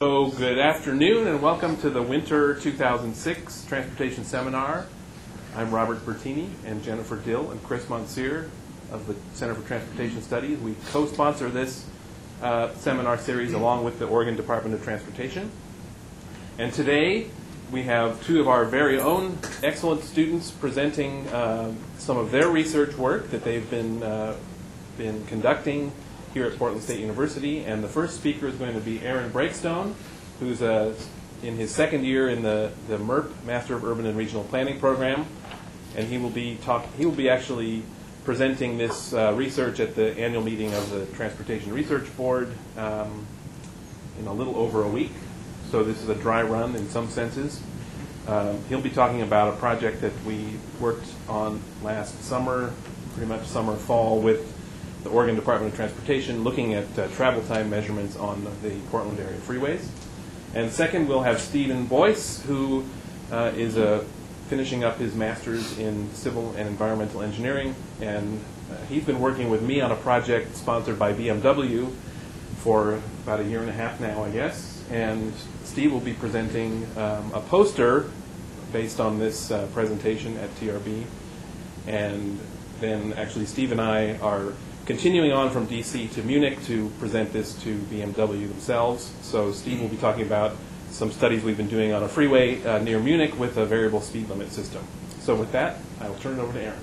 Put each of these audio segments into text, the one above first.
So good afternoon and welcome to the Winter 2006 Transportation Seminar. I'm Robert Bertini and Jennifer Dill and Chris Monsieur of the Center for Transportation Studies. We co-sponsor this seminar series along with the Oregon Department of Transportation. And today we have two of our very own excellent students presenting some of their research work that they've been conducting here at Portland State University. And the first speaker is going to be Aaron Breakstone, who's in his second year in the MERP, Master of Urban and Regional Planning program. And he will be actually presenting this research at the annual meeting of the Transportation Research Board in a little over a week. So this is a dry run in some senses. He'll be talking about a project that we worked on last summer, pretty much summer, fall, with the Oregon Department of Transportation, looking at travel time measurements on the Portland area freeways. And second, we'll have Stephen Boice, who is finishing up his master's in civil and environmental engineering. And he's been working with me on a project sponsored by BMW for about a year and a half now, I guess. And Steve will be presenting a poster based on this presentation at TRB. And then actually Steve and I are continuing on from DC to Munich to present this to BMW themselves. So Steve will be talking about some studies we've been doing on a freeway near Munich with a variable speed limit system. So with that, I will turn it over to Aaron.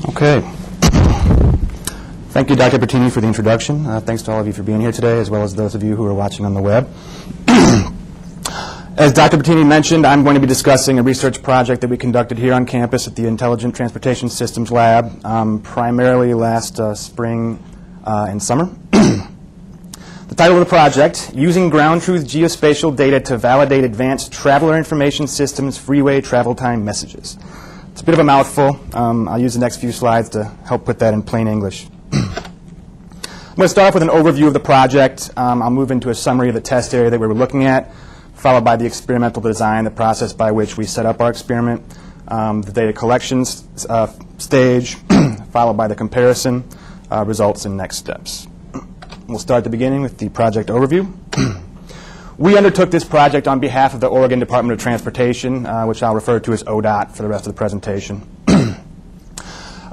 Okay. Thank you, Dr. Bertini, for the introduction. Thanks to all of you for being here today, as well as those of you who are watching on the web. As Dr. Bertini mentioned, I'm going to be discussing a research project that we conducted here on campus at the Intelligent Transportation Systems Lab, primarily last spring and summer. The title of the project, Using Ground Truth Geospatial Data to Validate Advanced Traveler Information Systems Freeway Travel Time Messages. It's a bit of a mouthful. I'll use the next few slides to help put that in plain English. I'm going to start off with an overview of the project. I'll move into a summary of the test area that we were looking at, followed by the experimental design, the process by which we set up our experiment, the data collection stage, followed by the comparison, results, and next steps. We'll start at the beginning with the project overview. We undertook this project on behalf of the Oregon Department of Transportation, which I'll refer to as ODOT for the rest of the presentation.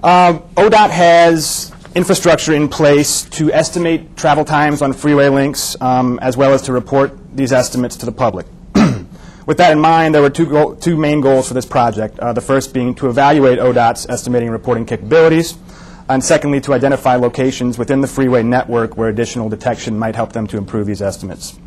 ODOT has infrastructure in place to estimate travel times on freeway links, as well as to report these estimates to the public. With that in mind, there were two main goals for this project. The first being to evaluate ODOT's estimating and reporting capabilities, and secondly, to identify locations within the freeway network where additional detection might help them to improve these estimates.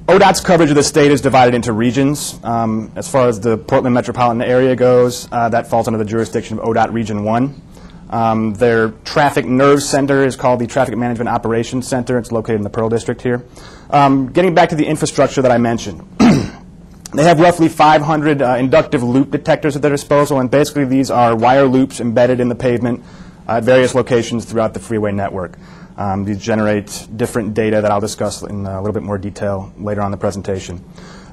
ODOT's coverage of the state is divided into regions. As far as the Portland metropolitan area goes, that falls under the jurisdiction of ODOT Region 1. Their traffic nerve center is called the Traffic Management Operations Center. It's located in the Pearl District here. Getting back to the infrastructure that I mentioned, they have roughly 500 inductive loop detectors at their disposal, and basically these are wire loops embedded in the pavement at various locations throughout the freeway network. These generate different data that I'll discuss in a little bit more detail later on in the presentation.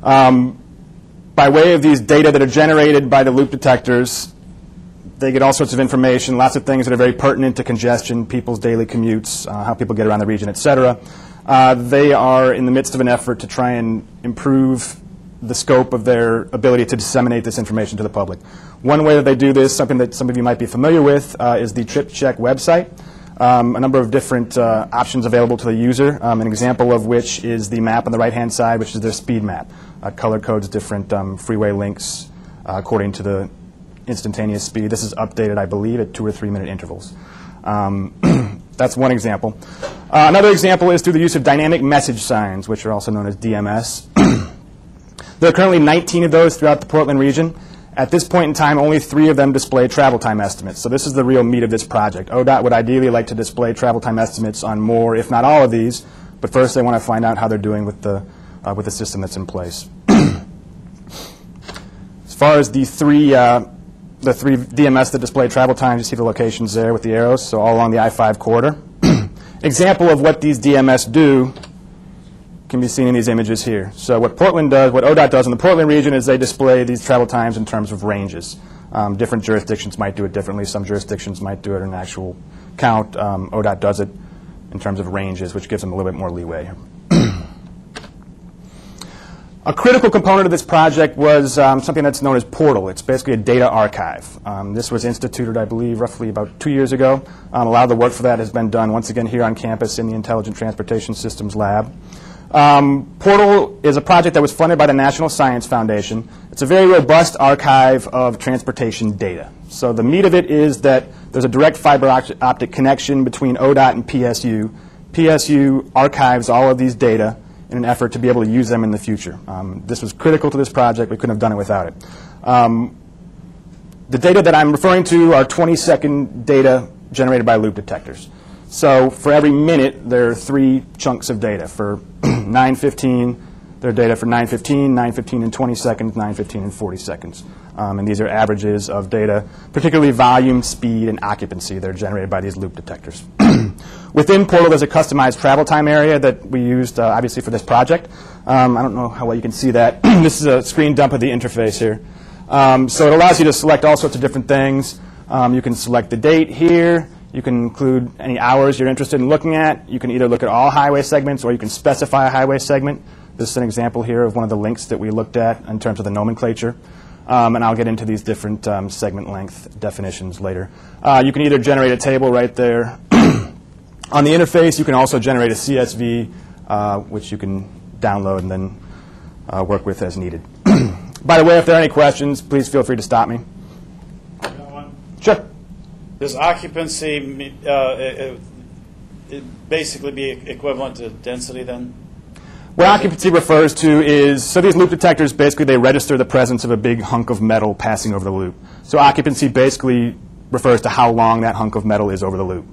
By way of these data that are generated by the loop detectors, they get all sorts of information, lots of things that are very pertinent to congestion, people's daily commutes, how people get around the region, et cetera. They are in the midst of an effort to try and improve the scope of their ability to disseminate this information to the public. One way that they do this, something that some of you might be familiar with, is the Trip Check website. A number of different options available to the user, an example of which is the map on the right-hand side, which is their speed map. Color codes different freeway links according to the instantaneous speed. This is updated, I believe, at 2 or 3 minute intervals. That's one example. Another example is through the use of dynamic message signs, which are also known as DMS. There are currently 19 of those throughout the Portland region. At this point in time, only 3 of them display travel time estimates. So this is the real meat of this project. ODOT would ideally like to display travel time estimates on more, if not all of these, but first they want to find out how they're doing with the system that's in place. As far as the three DMS that display travel times, you see the locations there with the arrows, so all along the I-5 corridor. Example of what these DMS do. can be seen in these images here. So what Portland does, what ODOT does in the Portland region is they display these travel times in terms of ranges. Different jurisdictions might do it differently. Some jurisdictions might do it in actual count. ODOT does it in terms of ranges, which gives them a little bit more leeway. A critical component of this project was something that's known as Portal. It's basically a data archive. This was instituted, I believe, roughly about 2 years ago. A lot of the work for that has been done, once again, here on campus in the Intelligent Transportation Systems Lab. Portal is a project that was funded by the National Science Foundation. It's a very robust archive of transportation data. So the meat of it is that there's a direct fiber optic connection between ODOT and PSU. PSU archives all of these data in an effort to be able to use them in the future. This was critical to this project. We couldn't have done it without it. The data that I'm referring to are 20-second data generated by loop detectors. So for every minute, there are 3 chunks of data. For 9:15, there are data for 9:15, 9:15 and 20 seconds, 9:15 and 40 seconds. And these are averages of data, particularly volume, speed, and occupancy that are generated by these loop detectors. Within Portal, there's a customized travel time area that we used, obviously, for this project. I don't know how well you can see that. This is a screen dump of the interface here. So it allows you to select all sorts of different things. You can select the date here. You can include any hours you're interested in looking at. You can either look at all highway segments or you can specify a highway segment. This is an example here of one of the links that we looked at in terms of the nomenclature. And I'll get into these different segment length definitions later. You can either generate a table right there. On the interface, you can also generate a CSV, which you can download and then work with as needed. By the way, if there are any questions, please feel free to stop me. Sure. Does occupancy basically be equivalent to density then? What occupancy refers to is, so these loop detectors, basically they register the presence of a big hunk of metal passing over the loop. So occupancy basically refers to how long that hunk of metal is over the loop.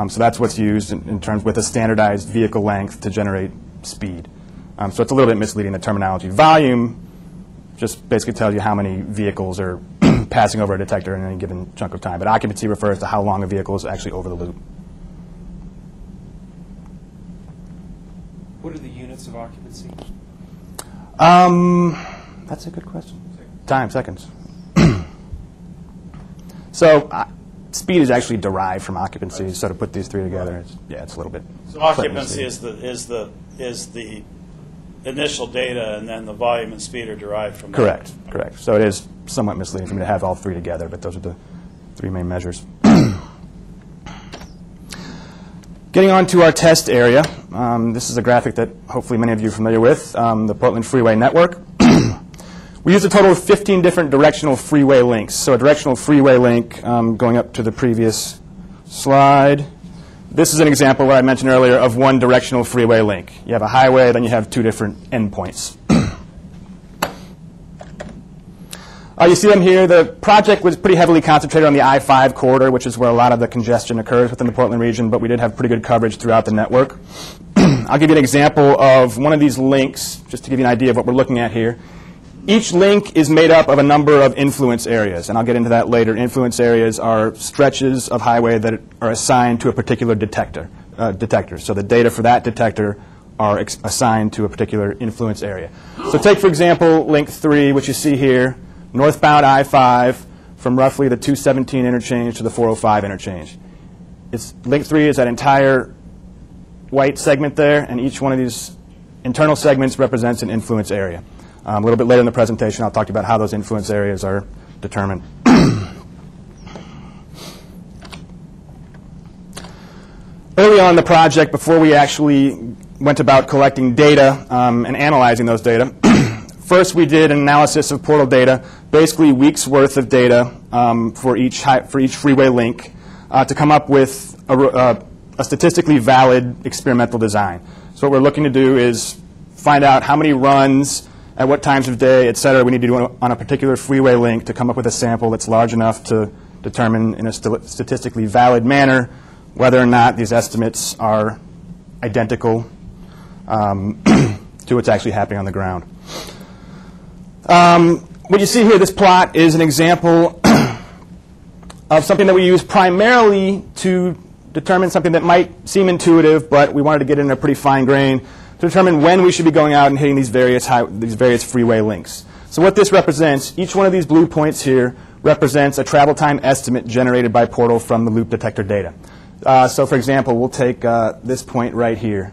So that's what's used in terms with a standardized vehicle length to generate speed. So it's a little bit misleading, the terminology. Volume just basically tells you how many vehicles are passing over a detector in any given chunk of time. But occupancy refers to how long a vehicle is actually over the loop. What are the units of occupancy? That's a good question. Time, seconds. So speed is actually derived from occupancy. So to put these 3 together, it's a little bit. So occupancy is the initial data, and then the volume and speed are derived from that. Correct, correct. So it is somewhat misleading for me to have all 3 together, but those are the 3 main measures. Getting on to our test area, this is a graphic that hopefully many of you are familiar with, the Portland Freeway Network. We used a total of 15 different directional freeway links. So a directional freeway link, going up to the previous slide. This is an example, what I mentioned earlier, of one directional freeway link. You have a highway, then you have 2 different endpoints. You see them here. The project was pretty heavily concentrated on the I-5 corridor, which is where a lot of the congestion occurs within the Portland region, but we did have pretty good coverage throughout the network. I'll give you an example of one of these links, just to give you an idea of what we're looking at here. Each link is made up of a number of influence areas, and I'll get into that later. Influence areas are stretches of highway that are assigned to a particular detector. So the data for that detector are assigned to a particular influence area. So take, for example, link 3, which you see here. Northbound I-5 from roughly the 217 interchange to the 405 interchange. Link 3 is that entire white segment there, and each one of these internal segments represents an influence area. A little bit later in the presentation, I'll talk to you about how those influence areas are determined. Early on in the project, before we actually went about collecting data and analyzing those data, first, we did an analysis of Portal data, basically weeks' worth of data for each freeway link to come up with a statistically valid experimental design. So what we're looking to do is find out how many runs, at what times of day, et cetera, we need to do on a particular freeway link to come up with a sample that's large enough to determine in a statistically valid manner whether or not these estimates are identical to what's actually happening on the ground. What you see here, this plot, is an example of something that we use primarily to determine something that might seem intuitive, but we wanted to get in a pretty fine grain. to determine when we should be going out and hitting these various freeway links. So what this represents, each one of these blue points here represents a travel time estimate generated by Portal from the loop detector data. So for example, we'll take this point right here.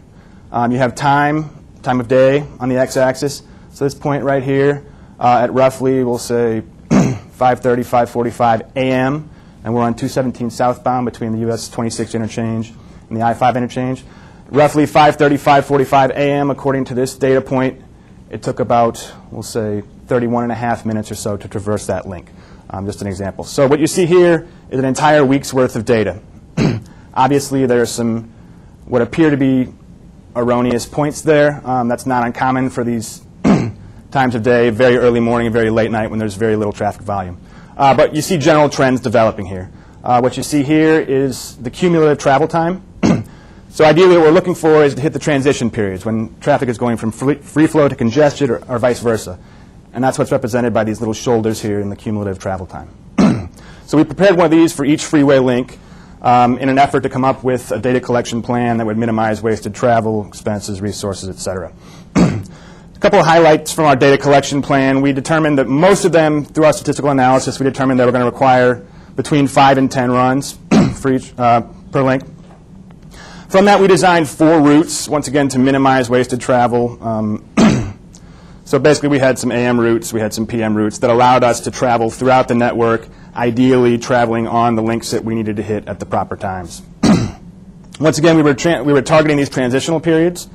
You have time of day on the x-axis. So this point right here at roughly, we'll say 5:30, 5:45 a.m., and we're on 217 southbound between the US 26 interchange and the I-5 interchange. Roughly 5:30, 5:45 a.m., according to this data point, it took about, we'll say, 31.5 minutes or so to traverse that link. Just an example. So what you see here is an entire week's worth of data. Obviously, there are some what appear to be erroneous points there. That's not uncommon for these times of day, very early morning and very late night when there's very little traffic volume. But you see general trends developing here. What you see here is the cumulative travel time. So ideally what we're looking for is to hit the transition periods when traffic is going from free flow to congestion or vice versa. And that's what's represented by these little shoulders here in the cumulative travel time. So we prepared one of these for each freeway link in an effort to come up with a data collection plan that would minimize wasted travel, expenses, resources, et cetera. A couple of highlights from our data collection plan. We determined that most of them, through our statistical analysis, we determined they were going to require between 5 and 10 runs for each, per link. From that, we designed 4 routes, once again, to minimize wasted travel. So basically, we had some AM routes, we had some PM routes that allowed us to travel throughout the network, ideally traveling on the links that we needed to hit at the proper times. Once again, we were targeting these transitional periods.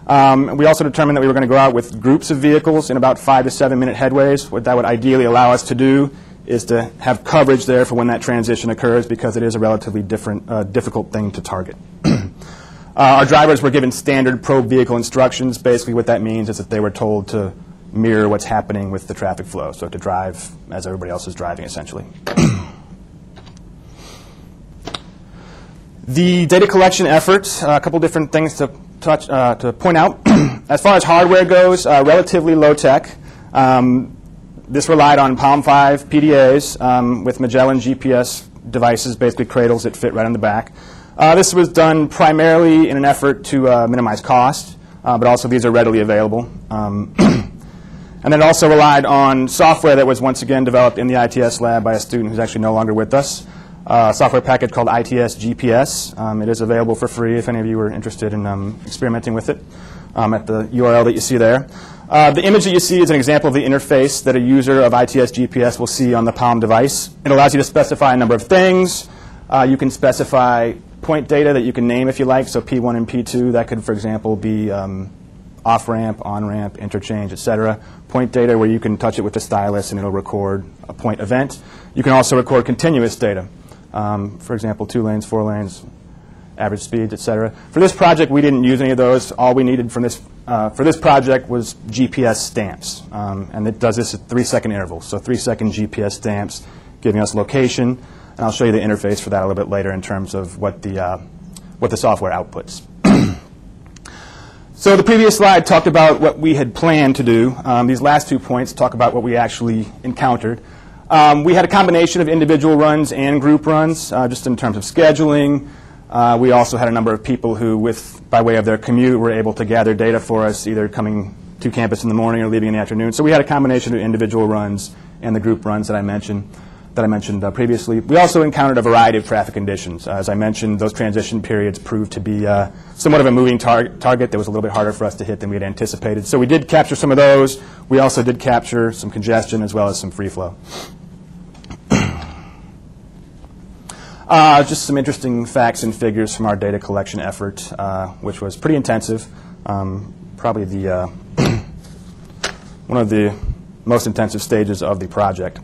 We also determined that we were going to go out with groups of vehicles in about 5 to 7 minute headways. What that would ideally allow us to do is to have coverage there for when that transition occurs, because it is a relatively difficult thing to target. Our drivers were given standard probe vehicle instructions. Basically what that means is that they were told to mirror what's happening with the traffic flow, so to drive as everybody else is driving, essentially. The data collection effort, a couple different things to point out. As far as hardware goes, relatively low tech. This relied on Palm 5 PDAs with Magellan GPS devices, basically cradles that fit right on the back. This was done primarily in an effort to minimize cost, but also these are readily available. And then it also relied on software that was once again developed in the ITS lab by a student who's actually no longer with us. A software package called ITS GPS. It is available for free if any of you are interested in experimenting with it at the URL that you see there. The image that you see is an example of the interface that a user of ITS GPS will see on the Palm device. It allows you to specify a number of things. You can specify point data that you can name if you like, so P1 and P2. That could, for example, be off-ramp, on-ramp, interchange, etc. Point data where you can touch it with the stylus and it'll record a point event. You can also record continuous data. For example, 2 lanes, 4 lanes, average speeds, etc. For this project, we didn't use any of those. All we needed from this, for this project was GPS stamps. And it does this at 3-second intervals, so 3-second GPS stamps giving us location. And I'll show you the interface for that a little bit later in terms of what the software outputs. So the previous slide talked about what we had planned to do. These last 2 points talk about what we actually encountered. We had a combination of individual runs and group runs, just in terms of scheduling. We also had a number of people who, by way of their commute, were able to gather data for us, either coming to campus in the morning or leaving in the afternoon. So we had a combination of individual runs and the group runs that I mentioned previously. We also encountered a variety of traffic conditions. As I mentioned, those transition periods proved to be somewhat of a moving target that was a little bit harder for us to hit than we had anticipated. So we did capture some of those. We also did capture some congestion as well as some free flow. Just some interesting facts and figures from our data collection effort, which was pretty intensive. Probably the one of the most intensive stages of the project.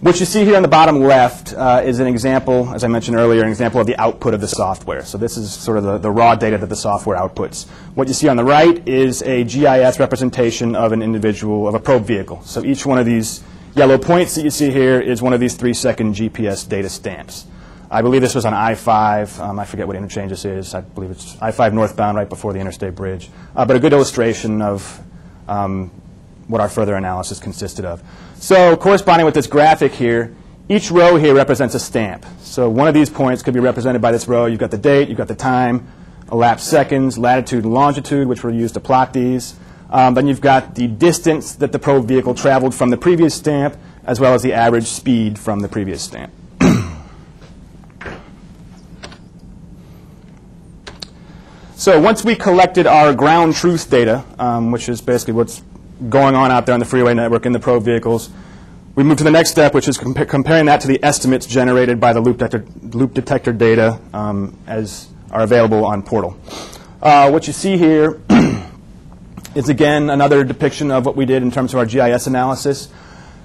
What you see here on the bottom left is an example, as I mentioned earlier, an example of the output of the software. So this is sort of the raw data that the software outputs. What you see on the right is a GIS representation of an individual, of a probe vehicle. So each one of these yellow points that you see here is one of these 3-second GPS data stamps. I believe this was on I-5. I forget what interchange this is. I believe it's I-5 northbound right before the interstate bridge. But a good illustration of what our further analysis consisted of. So corresponding with this graphic here, each row here represents a stamp. So one of these points could be represented by this row. You've got the date, you've got the time, elapsed seconds, latitude and longitude, which were used to plot these. Then you've got the distance that the probe vehicle traveled from the previous stamp, as well as the average speed from the previous stamp. So once we collected our ground truth data, which is basically what's going on out there on the freeway network in the probe vehicles, we move to the next step, which is comparing that to the estimates generated by the loop detector data as are available on Portal. What you see here is, again, another depiction of what we did in terms of our GIS analysis.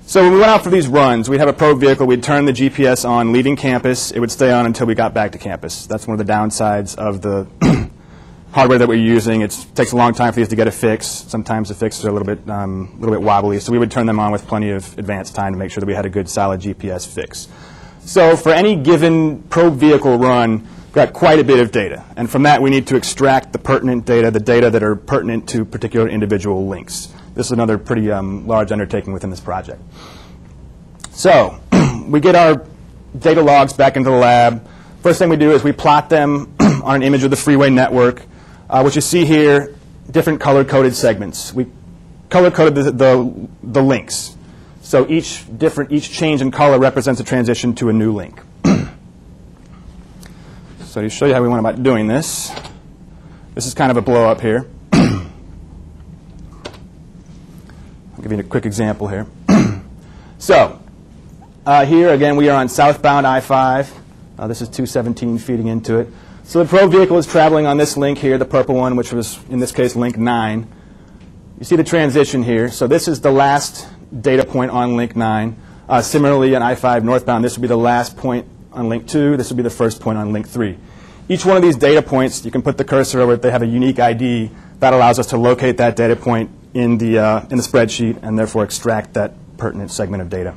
So when we went out for these runs, we'd have a probe vehicle, we'd turn the GPS on leaving campus, it would stay on until we got back to campus. That's one of the downsides of the hardware that we're using. It takes a long time for these to get a fix. Sometimes the fixes are a little bit wobbly, so we would turn them on with plenty of advance time to make sure that we had a good, solid GPS fix. So for any given probe vehicle run, we've got quite a bit of data. And from that, we need to extract the pertinent data, the data that are pertinent to particular individual links. This is another pretty large undertaking within this project. So we get our data logs back into the lab. First thing we do is we plot them on an image of the freeway network. What you see here, different color-coded segments. We color-coded the links. So each change in color represents a transition to a new link. So to show you how we went about doing this, this is kind of a blow-up here. I'll give you a quick example here. So here, again, we are on southbound I-5. This is 217 feeding into it. So the probe vehicle is traveling on this link here, the purple one, which was, in this case, link 9. You see the transition here. So this is the last data point on link 9. Similarly, on I-5 northbound, this would be the last point on link 2. This would be the first point on link 3. Each one of these data points, you can put the cursor over it. They have a unique ID. That allows us to locate that data point in the spreadsheet and therefore extract that pertinent segment of data.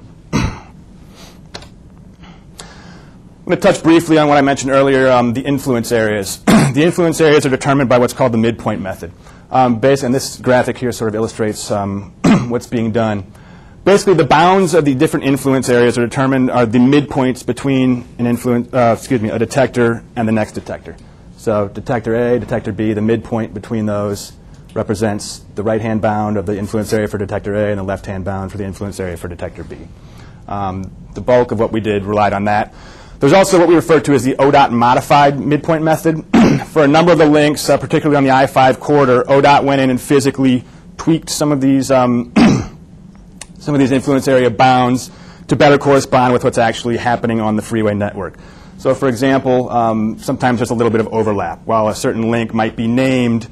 I'm going to touch briefly on what I mentioned earlier, the influence areas. The influence areas are determined by what's called the midpoint method. And this graphic here sort of illustrates what's being done. Basically, the bounds of the different influence areas are the midpoints between a detector and the next detector. So detector A, detector B, the midpoint between those represents the right-hand bound of the influence area for detector A and the left-hand bound for the influence area for detector B. The bulk of what we did relied on that. There's also what we refer to as the ODOT modified midpoint method. For a number of the links, particularly on the I-5 corridor, ODOT went in and physically tweaked some of these influence area bounds to better correspond with what's actually happening on the freeway network. So for example, sometimes there's a little bit of overlap. While a certain link might be named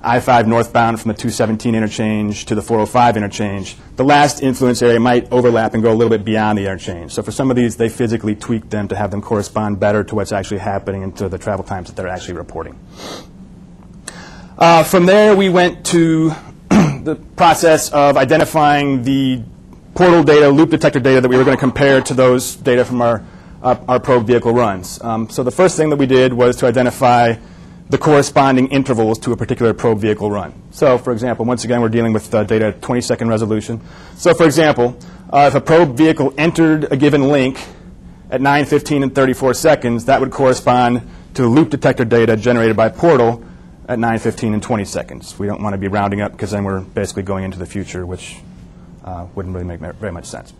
I-5 northbound from the 217 interchange to the 405 interchange, the last influence area might overlap and go a little bit beyond the interchange. So for some of these, they physically tweaked them to have them correspond better to what's actually happening and to the travel times that they're actually reporting. From there, we went to the process of identifying the portal data, loop detector data that we were going to compare to those data from our probe vehicle runs. So the first thing that we did was to identify the corresponding intervals to a particular probe vehicle run. So, for example, once again, we're dealing with data at 20-second resolution. So, for example, if a probe vehicle entered a given link at 9:15 and 34 seconds, that would correspond to the loop detector data generated by Portal at 9:15 and 20 seconds. We don't want to be rounding up because then we're basically going into the future, which wouldn't really make very much sense.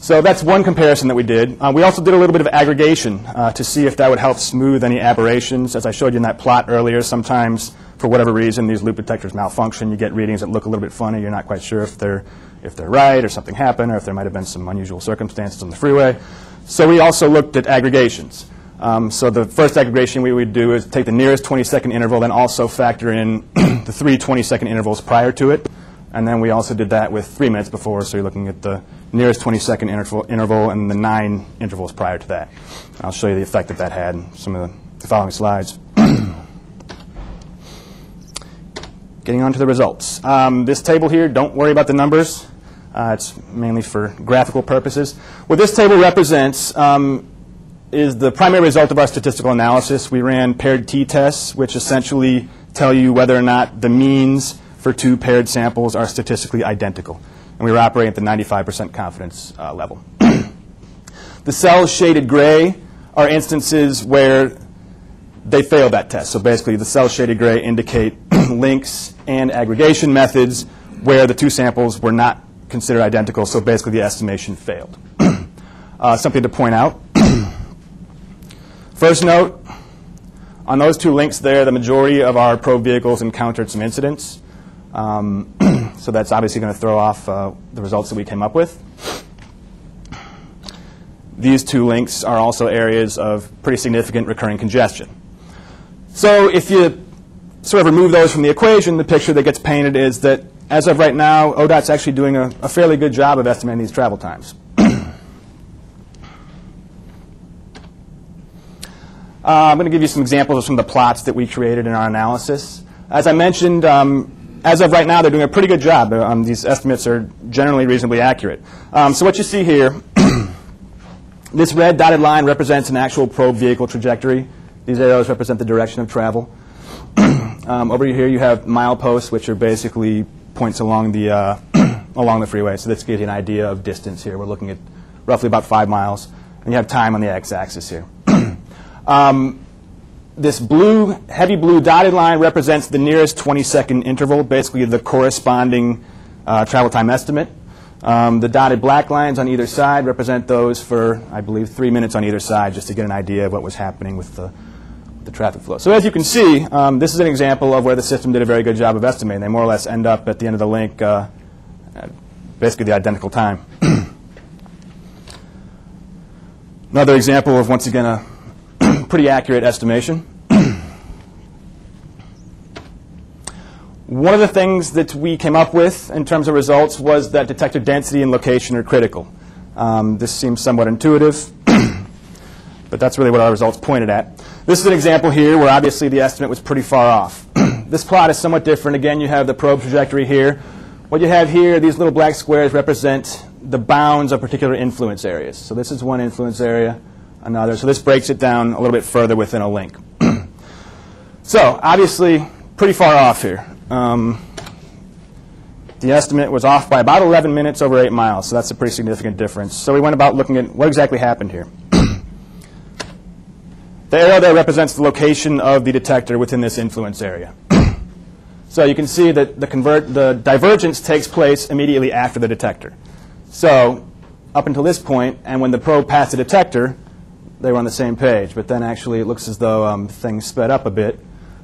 So that's one comparison that we did. We also did a little bit of aggregation to see if that would help smooth any aberrations. As I showed you in that plot earlier, sometimes, for whatever reason, these loop detectors malfunction. You get readings that look a little bit funny. You're not quite sure if they're right or something happened or if there might have been some unusual circumstances on the freeway. So we also looked at aggregations. So the first aggregation we would do is take the nearest 20-second interval, then also factor in the 3 20-second intervals prior to it. And then we also did that with 3 minutes before, so you're looking at the nearest 20-second interval and the 9 intervals prior to that. I'll show you the effect that that had in some of the following slides. Getting on to the results. This table here, don't worry about the numbers. It's mainly for graphical purposes. What this table represents is the primary result of our statistical analysis. We ran paired t-tests, which essentially tell you whether or not the means for 2 paired samples are statistically identical. And we were operating at the 95% confidence level. The cells shaded gray are instances where they failed that test. So basically, the cells shaded gray indicate links and aggregation methods where the two samples were not considered identical, so basically the estimation failed. Something to point out. First note, on those two links there, the majority of our probe vehicles encountered some incidents. So that's obviously going to throw off the results that we came up with. These two links are also areas of pretty significant recurring congestion. So if you sort of remove those from the equation, the picture that gets painted is that as of right now, ODOT's actually doing a fairly good job of estimating these travel times. I'm going to give you some examples of some of the plots that we created in our analysis. As I mentioned, as of right now, they're doing a pretty good job. These estimates are generally reasonably accurate. So what you see here, this red dotted line represents an actual probe vehicle trajectory. These arrows represent the direction of travel. Over here you have mileposts, which are basically points along the along the freeway. So this gives you an idea of distance here. We're looking at roughly about 5 miles. And you have time on the x-axis here. This blue, heavy blue dotted line represents the nearest 20-second interval, basically the corresponding travel time estimate. The dotted black lines on either side represent those for, I believe, 3 minutes on either side, just to get an idea of what was happening with the traffic flow. So as you can see, this is an example of where the system did a very good job of estimating. They more or less end up at the end of the link at basically the identical time. Another example of, once again, a pretty accurate estimation. One of the things that we came up with in terms of results was that detector density and location are critical. This seems somewhat intuitive, but that's really what our results pointed at. This is an example here where obviously the estimate was pretty far off. This plot is somewhat different. Again, you have the probe trajectory here. What you have here, these little black squares represent the bounds of particular influence areas. So this is one influence area, another. So this breaks it down a little bit further within a link. So obviously pretty far off here. The estimate was off by about 11 minutes over 8 miles, so that's a pretty significant difference. So we went about looking at what exactly happened here. The arrow there represents the location of the detector within this influence area. So you can see that the divergence takes place immediately after the detector. So up until this point, and when the probe passed the detector, they were on the same page. But then actually it looks as though things sped up a bit.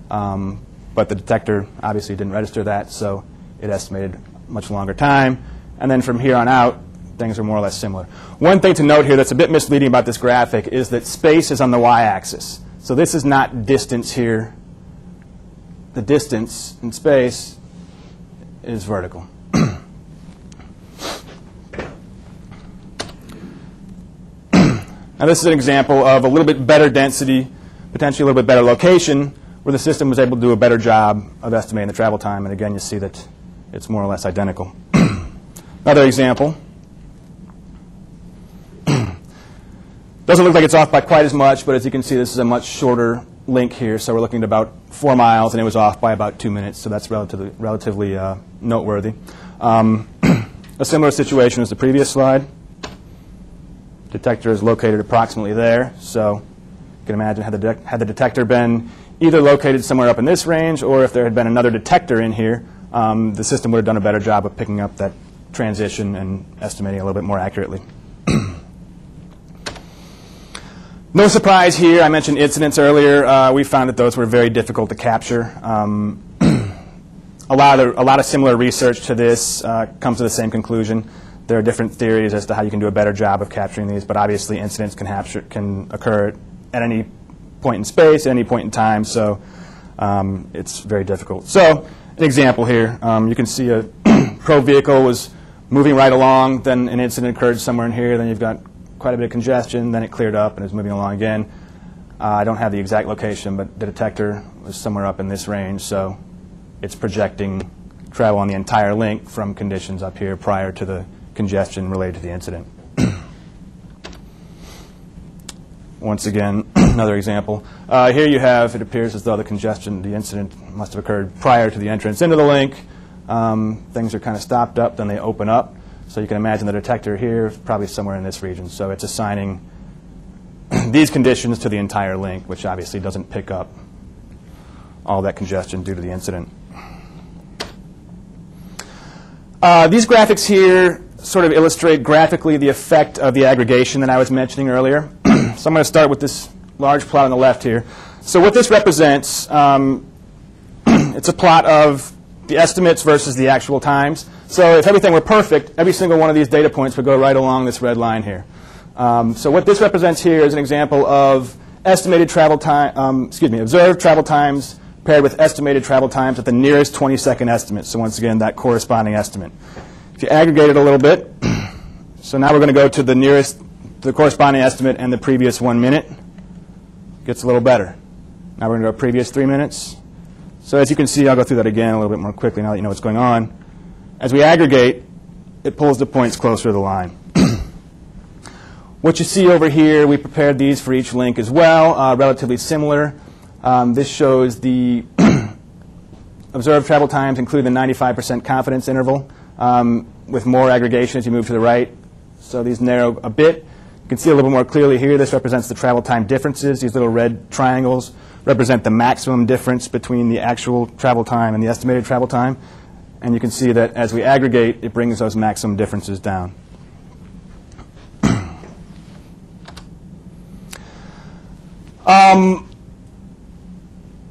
But the detector obviously didn't register that, so it estimated much longer time. And then from here on out, things are more or less similar. One thing to note here that's a bit misleading about this graphic is that space is on the y-axis. So this is not distance here. The distance in space is vertical. Now this is an example of a little bit better density, potentially a little bit better location, where the system was able to do a better job of estimating the travel time. And again, you see that it's more or less identical. Another example. Doesn't look like it's off by quite as much, but as you can see, this is a much shorter link here. So we're looking at about 4 miles, and it was off by about 2 minutes. So that's relatively noteworthy. A similar situation as the previous slide. Detector is located approximately there. So you can imagine had the detector been either located somewhere up in this range, or if there had been another detector in here, the system would have done a better job of picking up that transition and estimating a little bit more accurately. No surprise here. I mentioned incidents earlier. We found that those were very difficult to capture. A lot of similar research to this comes to the same conclusion. There are different theories as to how you can do a better job of capturing these, but obviously incidents can occur at any point in space, at any point in time, so it's very difficult. So an example here, you can see a probe vehicle was moving right along, then an incident occurred somewhere in here, then you've got quite a bit of congestion, then it cleared up and is moving along again. I don't have the exact location, but the detector was somewhere up in this range, so it's projecting travel on the entire link from conditions up here prior to the congestion related to the incident. Once again, another example. Here you have, it appears as though the incident must have occurred prior to the entrance into the link. Things are kind of stopped up, then they open up. So you can imagine the detector here is probably somewhere in this region. So it's assigning these conditions to the entire link, which obviously doesn't pick up all that congestion due to the incident. These graphics here sort of illustrate graphically the effect of the aggregation that I was mentioning earlier. So I'm going to start with this large plot on the left here. So what this represents, it's a plot of the estimates versus the actual times. So if everything were perfect, every single one of these data points would go right along this red line here. So what this represents here is an example of estimated travel time, observed travel times paired with estimated travel times at the nearest 20-second estimate. So once again, that corresponding estimate. If you aggregate it a little bit, so now we're going to go to the corresponding estimate and the previous 1 minute. Gets a little better. Now we're going to go previous 3 minutes. So as you can see, I'll go through that again a little bit more quickly now that you know what's going on. As we aggregate, it pulls the points closer to the line. What you see over here, we prepared these for each link as well, relatively similar. This shows the observed travel times, including the 95% confidence interval, with more aggregation as you move to the right. So these narrow a bit. You can see a little more clearly here. This represents the travel time differences. These little red triangles represent the maximum difference between the actual travel time and the estimated travel time. And you can see that as we aggregate, it brings those maximum differences down.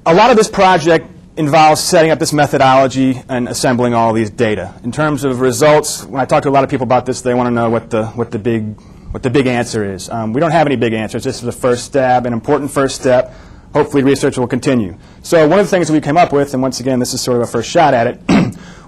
A lot of this project involves setting up this methodology and assembling all these data. In terms of results, when I talk to a lot of people about this, they want to know what the big answer is. We don't have any big answers. This is a first stab, an important first step. Hopefully research will continue. So one of the things that we came up with, and once again this is sort of a first shot at it,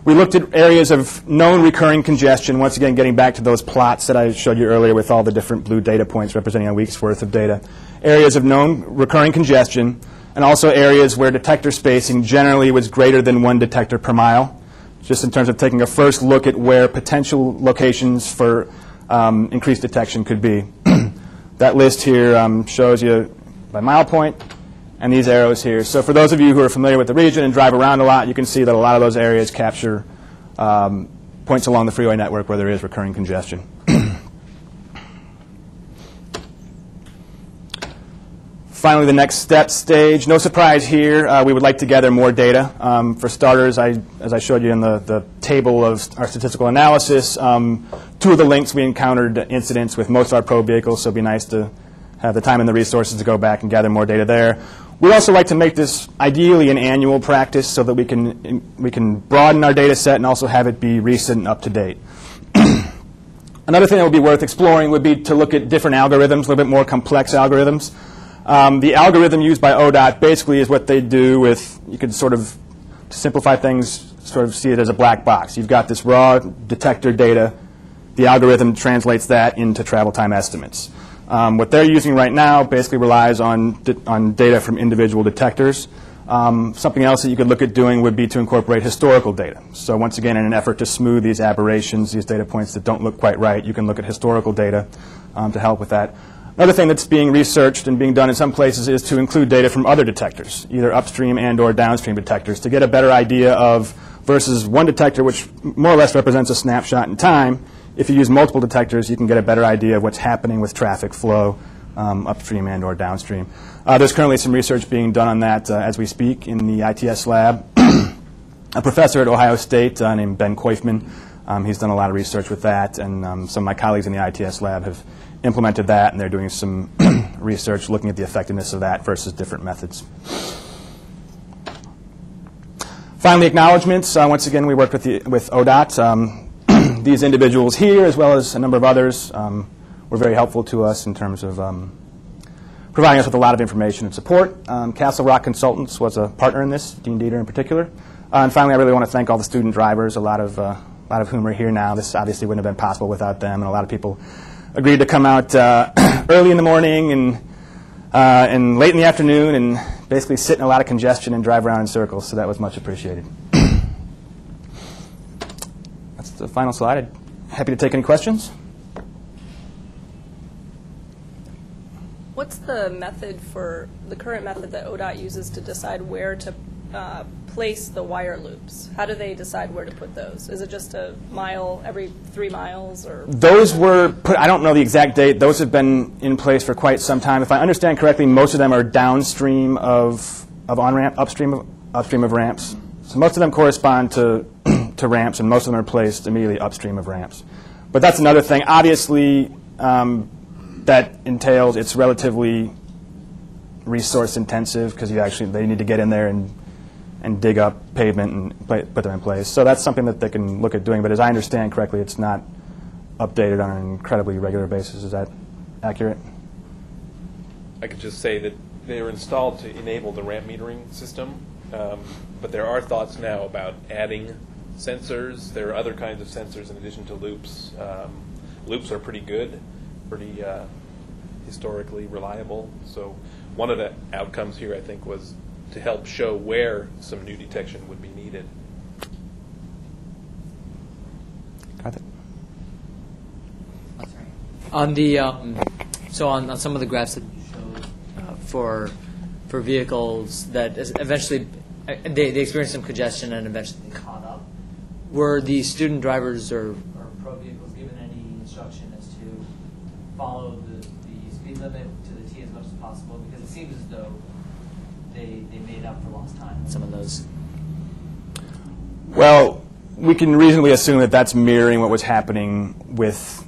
we looked at areas of known recurring congestion, once again getting back to those plots that I showed you earlier with all the different blue data points representing a week's worth of data. Areas of known recurring congestion, and also areas where detector spacing generally was greater than 1 detector per mile, just in terms of taking a first look at where potential locations for increased detection could be. That list here shows you by mile point, and these arrows here. So for those of you who are familiar with the region and drive around a lot, you can see that a lot of those areas capture points along the freeway network where there is recurring congestion. Finally, the next step stage. No surprise here. We would like to gather more data. For starters, as I showed you in the table of our statistical analysis, 2 of the links we encountered incidents with most of our probe vehicles, so it would be nice to have the time and the resources to go back and gather more data there. We'd also like to make this ideally an annual practice so that we can broaden our data set and also have it be recent and up to date. Another thing that would be worth exploring would be to look at different algorithms, a little bit more complex algorithms. The algorithm used by ODOT basically is what they do with, you could sort of, to simplify things, sort of see it as a black box. You've got this raw detector data. The algorithm translates that into travel time estimates. What they're using right now basically relies on data from individual detectors. Something else that you could look at doing would be to incorporate historical data. So once again, in an effort to smooth these aberrations, these data points that don't look quite right, you can look at historical data to help with that. Another thing that's being researched and being done in some places is to include data from other detectors, either upstream and or downstream detectors, to get a better idea of, versus one detector, which more or less represents a snapshot in time. If you use multiple detectors, you can get a better idea of what's happening with traffic flow upstream and or downstream. There's currently some research being done on that as we speak in the ITS lab. A professor at Ohio State named Ben Koifman, he's done a lot of research with that, and some of my colleagues in the ITS lab have implemented that, and they're doing some research looking at the effectiveness of that versus different methods. Finally, acknowledgements. Once again, we worked with ODOT. These individuals here, as well as a number of others, were very helpful to us in terms of providing us with a lot of information and support. Castle Rock Consultants was a partner in this, Dean Dieter in particular. And finally, I really want to thank all the student drivers, a lot of whom are here now. This obviously wouldn't have been possible without them, and a lot of people agreed to come out early in the morning and late in the afternoon and basically sit in a lot of congestion and drive around in circles, so that was much appreciated. That's the final slide. I'm happy to take any questions. What's the method for the current method that ODOT uses to decide where to place the wire loops? How do they decide where to put those? Is it just a mile every 3 miles, or? Those were put, I don't know the exact date. Those have been in place for quite some time. If I understand correctly, most of them are downstream of on-ramp, upstream of ramps. So most of them correspond to ramps, and most of them are placed immediately upstream of ramps. But that's another thing. Obviously, that entails it's relatively resource intensive because they need to get in there and dig up pavement and put them in place. So that's something that they can look at doing. But as I understand correctly, it's not updated on an incredibly regular basis. Is that accurate? I could just say that they are installed to enable the ramp metering system, but there are thoughts now about adding sensors. There are other kinds of sensors in addition to loops. Loops are pretty good, pretty historically reliable. So one of the outcomes here, I think, was to help show where some new detection would be needed. On the so on some of the graphs that you showed for vehicles that eventually they experienced some congestion and eventually they caught up, were the student drivers or pro vehicles given any instruction as to follow the speed limit to the T as much as possible? Because it seems as though they made up for lost time in some of those. Well, we can reasonably assume that that's mirroring what was happening with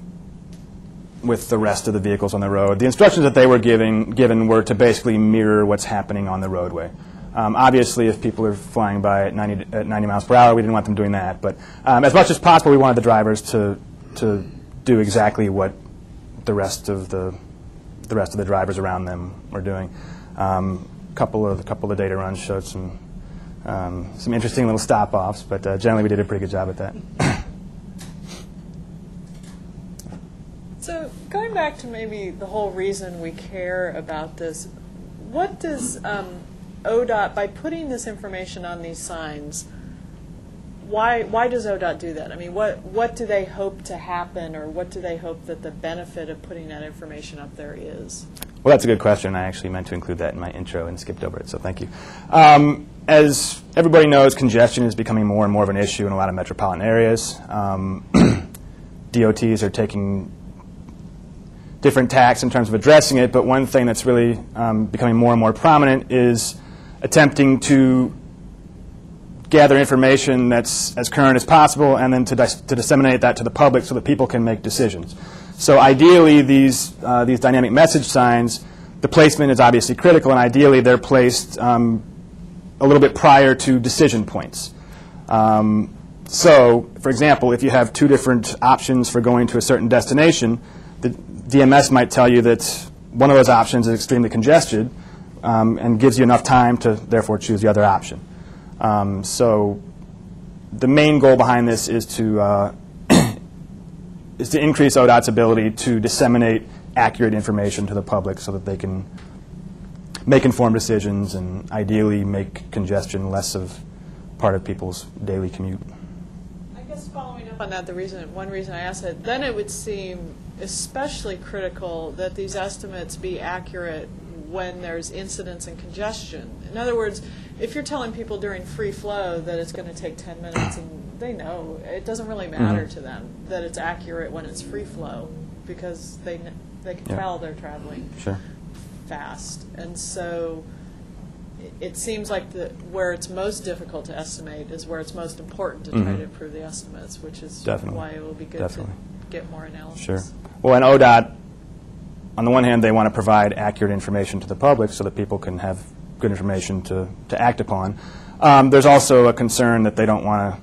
the rest of the vehicles on the road. The instructions that they were given were to basically mirror what's happening on the roadway. Obviously, if people are flying by at 90 miles per hour, we didn't want them doing that. But as much as possible, we wanted the drivers to do exactly what the rest of the drivers around them were doing. Couple of data runs showed some interesting little stop-offs, but generally we did a pretty good job at that. So going back to maybe the whole reason we care about this, what does ODOT, by putting this information on these signs, why does ODOT do that? I mean, what do they hope to happen, or what do they hope that the benefit of putting that information up there is? Well, that's a good question. I actually meant to include that in my intro and skipped over it, so thank you. As everybody knows, congestion is becoming more and more of an issue in a lot of metropolitan areas. DOTs are taking different tacks in terms of addressing it, but one thing that's really becoming more and more prominent is attempting to gather information that's as current as possible and then to disseminate that to the public so that people can make decisions. So ideally, these dynamic message signs, the placement is obviously critical, and ideally they're placed a little bit prior to decision points. So, for example, if you have two different options for going to a certain destination, the DMS might tell you that one of those options is extremely congested and gives you enough time to therefore choose the other option. So the main goal behind this is to increase ODOT's ability to disseminate accurate information to the public so that they can make informed decisions and ideally make congestion less of part of people's daily commute. I guess following up on that, one reason I asked it, then it would seem especially critical that these estimates be accurate when there's incidents and congestion. In other words, if you're telling people during free flow that it's going to take 10 minutes, and they know, it doesn't really matter to them that it's accurate when it's free flow because they can tell they're traveling fast. And so it seems like where it's most difficult to estimate is where it's most important to try to improve the estimates, which is why it will be good to get more analysis. Sure. Well, and ODOT, on the one hand, they want to provide accurate information to the public so that people can have good information to act upon. There's also a concern that they don't want to.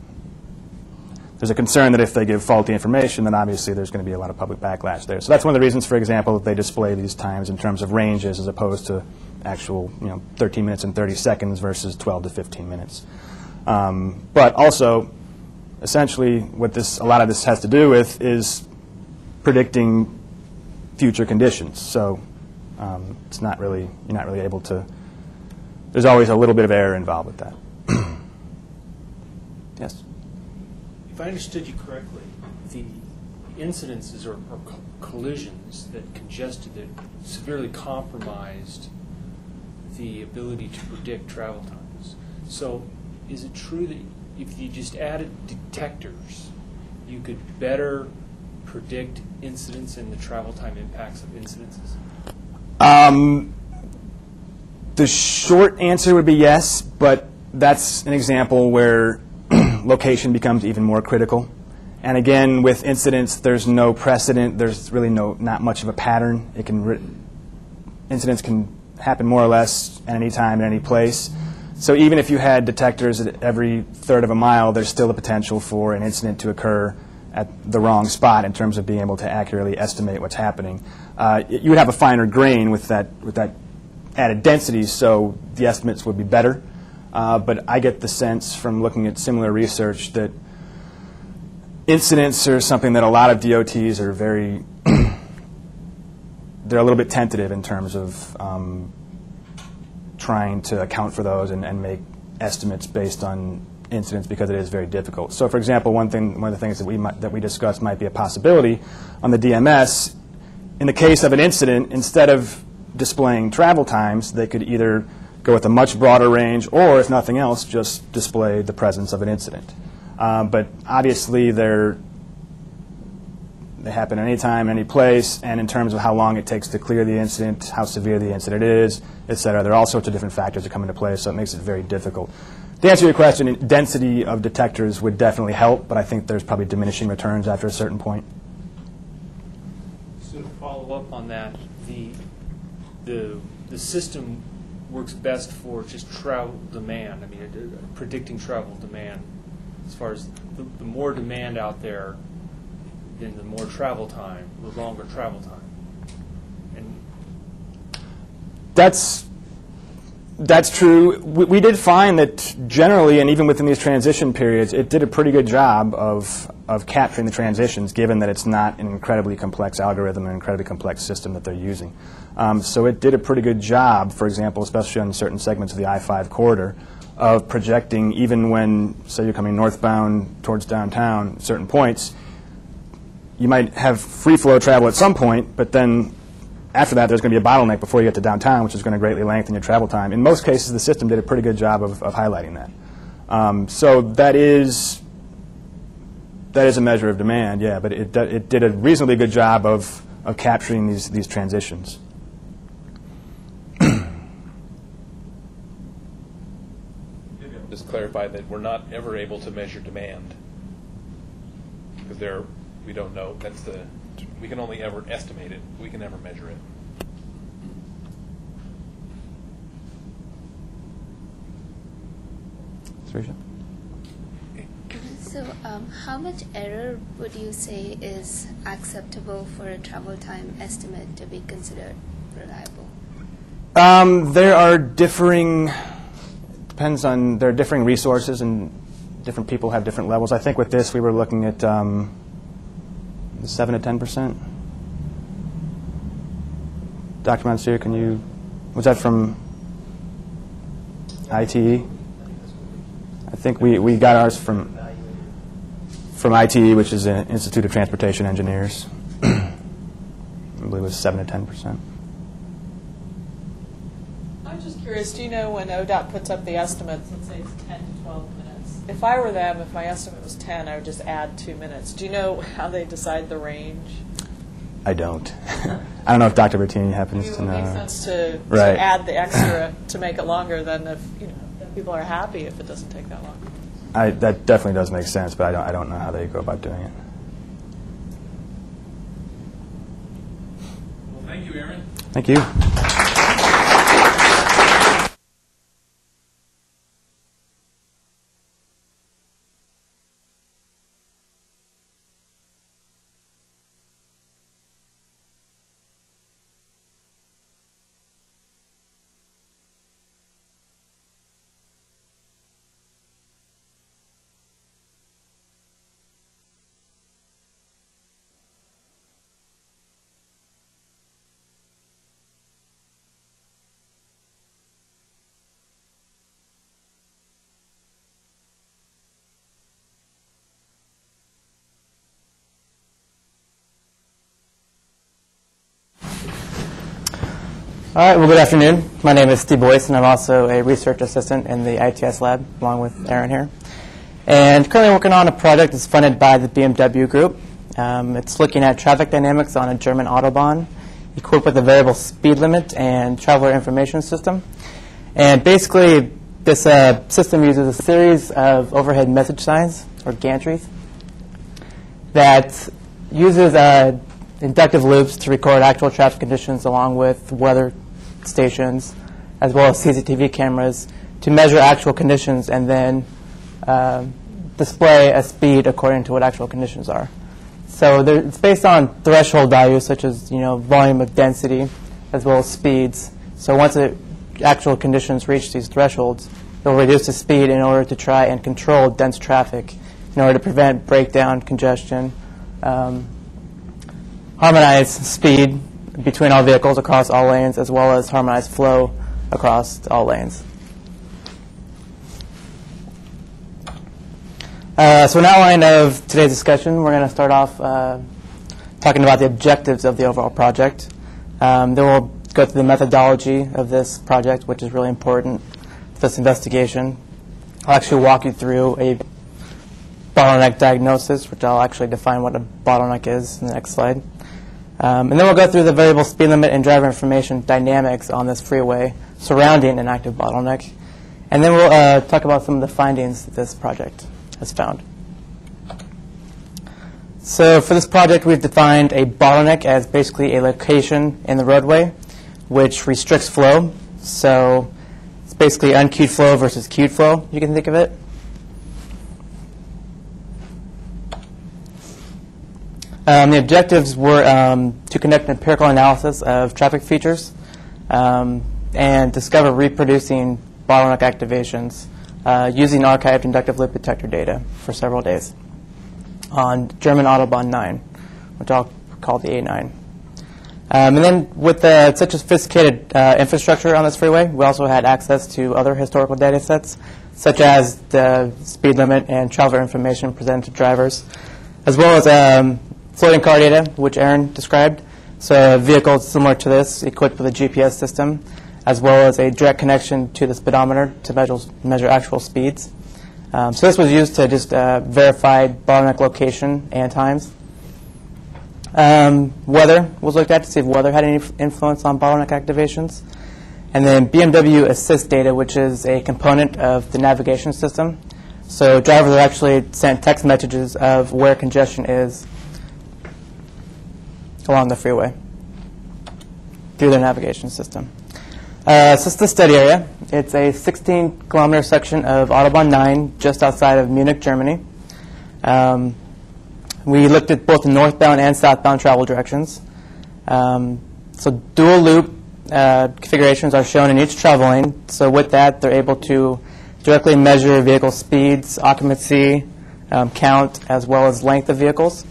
There's a concern that if they give faulty information, then obviously there's going to be a lot of public backlash there. So that's one of the reasons, for example, that they display these times in terms of ranges as opposed to actual, 13 minutes and 30 seconds versus 12 to 15 minutes. But also, essentially, what a lot of this has to do with is predicting future conditions. So it's not really, you're not really able to. There's always a little bit of error involved with that. Yes. If I understood you correctly, the incidences or collisions that congested, that severely compromised the ability to predict travel times. So is it true that if you just added detectors, you could better predict incidents and the travel time impacts of incidences? The short answer would be yes, but that's an example where location becomes even more critical. And again, with incidents, there's no precedent. There's really not much of a pattern. Incidents can happen more or less at any time, at any place. So even if you had detectors at every third of a mile, there's still the potential for an incident to occur at the wrong spot in terms of being able to accurately estimate what's happening. You would have a finer grain with that added density, so the estimates would be better. But I get the sense from looking at similar research that incidents are something that a lot of DOTs are very, they're a little bit tentative in terms of trying to account for those and make estimates based on incidents because it is very difficult. So, for example, one of the things that we discussed might be a possibility on the DMS. In the case of an incident, instead of displaying travel times, they could either go with a much broader range or, if nothing else, just display the presence of an incident. But obviously, they happen anytime, any place, and in terms of how long it takes to clear the incident, how severe the incident is, et cetera, there are all sorts of different factors that come into play, so it makes it very difficult. To answer your question, density of detectors would definitely help, but I think there's probably diminishing returns after a certain point. So to follow up on that, the system works best for just travel demand. I mean, predicting travel demand. As far as the more demand out there, then the more travel time, the longer travel time. And That's true. We did find that generally, and even within these transition periods, it did a pretty good job of capturing the transitions, given that it's not an incredibly complex algorithm, an incredibly complex system that they're using. So it did a pretty good job, for example, especially on certain segments of the I-5 corridor, of projecting even when, say, you're coming northbound towards downtown, certain points, you might have free-flow travel at some point, but then after that, there's going to be a bottleneck before you get to downtown, which is going to greatly lengthen your travel time. In most cases, the system did a pretty good job of highlighting that. So that is a measure of demand, yeah, but it did a reasonably good job of capturing these transitions. Just clarify that we're not ever able to measure demand because we don't know. We can only ever estimate it. We can never measure it. Sarisha? So how much error would you say is acceptable for a travel time estimate to be considered reliable? There are differing resources, and different people have different levels. I think with this, we were looking at 7 to 10%. Dr. Mansour, was that from ITE? I think we got ours from ITE, which is the Institute of Transportation Engineers. I believe it was 7 to 10%. I'm just curious, do you know when ODOT puts up the estimates, let's say it's 10 to 12 minutes? If I were them, if my estimate was 10, I would just add 2 minutes. Do you know how they decide the range? I don't. I don't know if Dr. Bertini happens to know. It makes sense to Right. add the extra to make it longer than if people are happy if it doesn't take that long. That definitely does make sense, but I don't know how they go about doing it. Well, thank you, Aaron. Thank you. All right, well, good afternoon. My name is Steve Boice, and I'm also a research assistant in the ITS lab, along with Aaron here. And currently working on a project that's funded by the BMW Group. It's looking at traffic dynamics on a German Autobahn, equipped with a variable speed limit and traveler information system. And basically, this system uses a series of overhead message signs, or gantries, that uses inductive loops to record actual traffic conditions along with weather stations, as well as CCTV cameras, to measure actual conditions and then display a speed according to what actual conditions are. So it's based on threshold values such as volume of density as well as speeds. So once the actual conditions reach these thresholds, they'll reduce the speed in order to try and control dense traffic in order to prevent breakdown, congestion, harmonize speed between all vehicles across all lanes, as well as harmonize flow across all lanes. So an outline of today's discussion, we're going to start off talking about the objectives of the overall project. Then we'll go through the methodology of this project, which is really important for this investigation. I'll actually walk you through a bottleneck diagnosis, which I'll actually define what a bottleneck is in the next slide. And then we'll go through the variable speed limit and driver information dynamics on this freeway surrounding an active bottleneck. And then we'll talk about some of the findings that this project has found. So for this project, we've defined a bottleneck as basically a location in the roadway which restricts flow. So it's basically unqueued flow versus queued flow, you can think of it. The objectives were to conduct an empirical analysis of traffic features and discover reproducing bottleneck activations using archived inductive loop detector data for several days on German Autobahn 9, which I'll call the A9. And then with such a sophisticated infrastructure on this freeway, we also had access to other historical data sets, such as the speed limit and traveler information presented to drivers, as well as floating car data, which Aaron described. So a vehicle similar to this, equipped with a GPS system, as well as a direct connection to the speedometer to measure actual speeds. So this was used to just verify bottleneck location and times. Weather was looked at to see if weather had any influence on bottleneck activations. And then BMW Assist data, which is a component of the navigation system. So drivers are actually sent text messages of where congestion is along the freeway through their navigation system. So it's the study area. It's a 16-kilometer section of Autobahn 9 just outside of Munich, Germany. We looked at both the northbound and southbound travel directions. So dual loop configurations are shown in each travel lane. So with that, they're able to directly measure vehicle speeds, occupancy, count, as well as length of vehicles.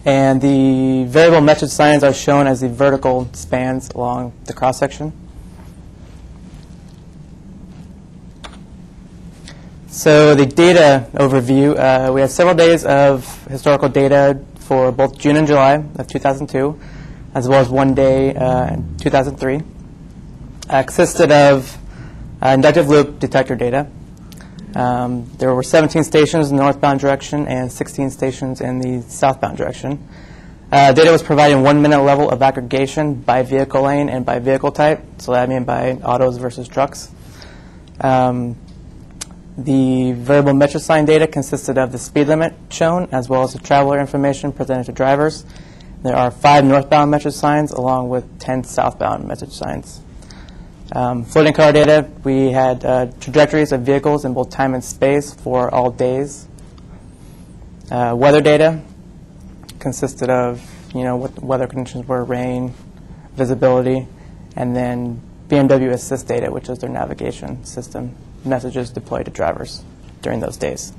And the variable message signs are shown as the vertical spans along the cross-section. So the data overview, we have several days of historical data for both June and July of 2002, as well as one day in 2003. Consisted of inductive loop detector data. There were 17 stations in the northbound direction and 16 stations in the southbound direction. Data was provided in 1 minute level of aggregation by vehicle lane and by vehicle type, so that I mean by autos versus trucks. The variable metric sign data consisted of the speed limit shown as well as the traveler information presented to drivers. There are 5 northbound metric signs along with 10 southbound metric signs. Floating car data, we had trajectories of vehicles in both time and space for all days. Weather data consisted of, what the weather conditions were, rain, visibility, and then BMW Assist data, which is their navigation system, messages deployed to drivers during those days.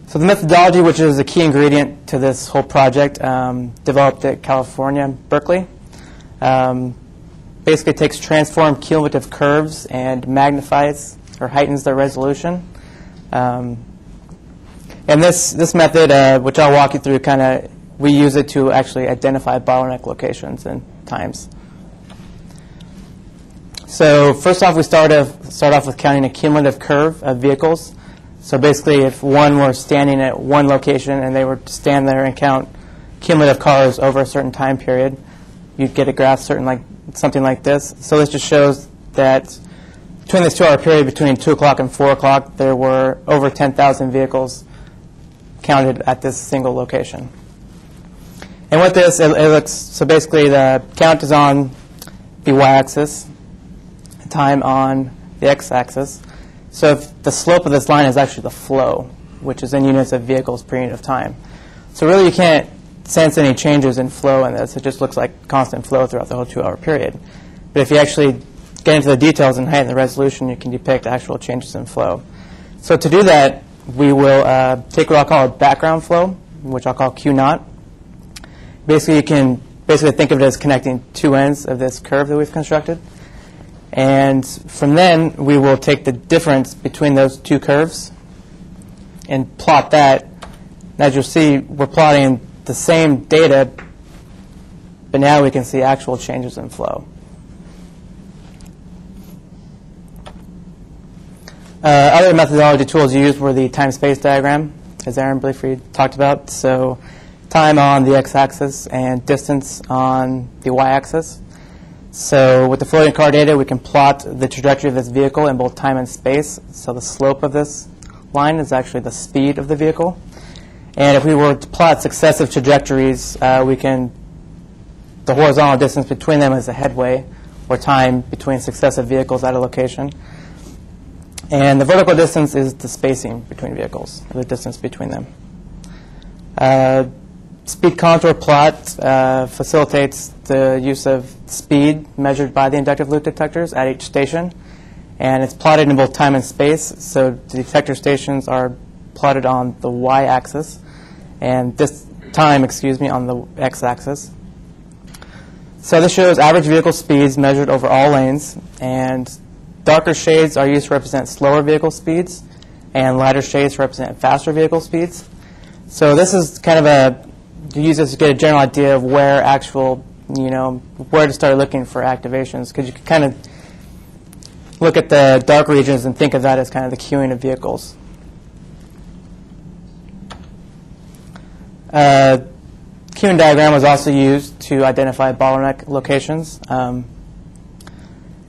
So the methodology, which is a key ingredient to this whole project, developed at California, Berkeley. Basically takes transformed cumulative curves and magnifies or heightens their resolution. And this method, which I'll walk you through, kind of we use it to actually identify bottleneck locations and times. So first off, we start off with counting a cumulative curve of vehicles. So basically, if one were standing at one location and they were to stand there and count cumulative cars over a certain time period, you'd get a graph something like this. So this just shows that between this 2-hour period, between 2 o'clock and 4 o'clock, there were over 10,000 vehicles counted at this single location. And with this, it looks, so basically the count is on the y-axis, time on the x-axis. So if the slope of this line is actually the flow, which is in units of vehicles per unit of time. So really you can't sense any changes in flow in this. It just looks like constant flow throughout the whole 2-hour period. But if you actually get into the details and heighten the resolution, you can depict actual changes in flow. So to do that, we will take what I'll call a background flow, which I'll call Q0. Basically, you can think of it as connecting two ends of this curve that we've constructed. And from then, we will take the difference between those two curves and plot that. And as you'll see, we're plotting the same data, but now we can see actual changes in flow. Other methodology tools used were the time-space diagram, as Aaron briefly talked about. So time on the x-axis and distance on the y-axis. So with the floating car data, we can plot the trajectory of this vehicle in both time and space. So the slope of this line is actually the speed of the vehicle. And if we were to plot successive trajectories, the horizontal distance between them is the headway, or time between successive vehicles at a location. And the vertical distance is the spacing between vehicles, or the distance between them. Speed contour plot facilitates the use of speed measured by the inductive loop detectors at each station. And it's plotted in both time and space. So the detector stations are plotted on the y-axis, and this time, on the x-axis. So this shows average vehicle speeds measured over all lanes. And darker shades are used to represent slower vehicle speeds, and lighter shades to represent faster vehicle speeds. So this is kind of you use this to get a general idea of where where to start looking for activations, because you can kind of look at the dark regions and think of that as kind of the queuing of vehicles. Queuing diagram was also used to identify bottleneck locations.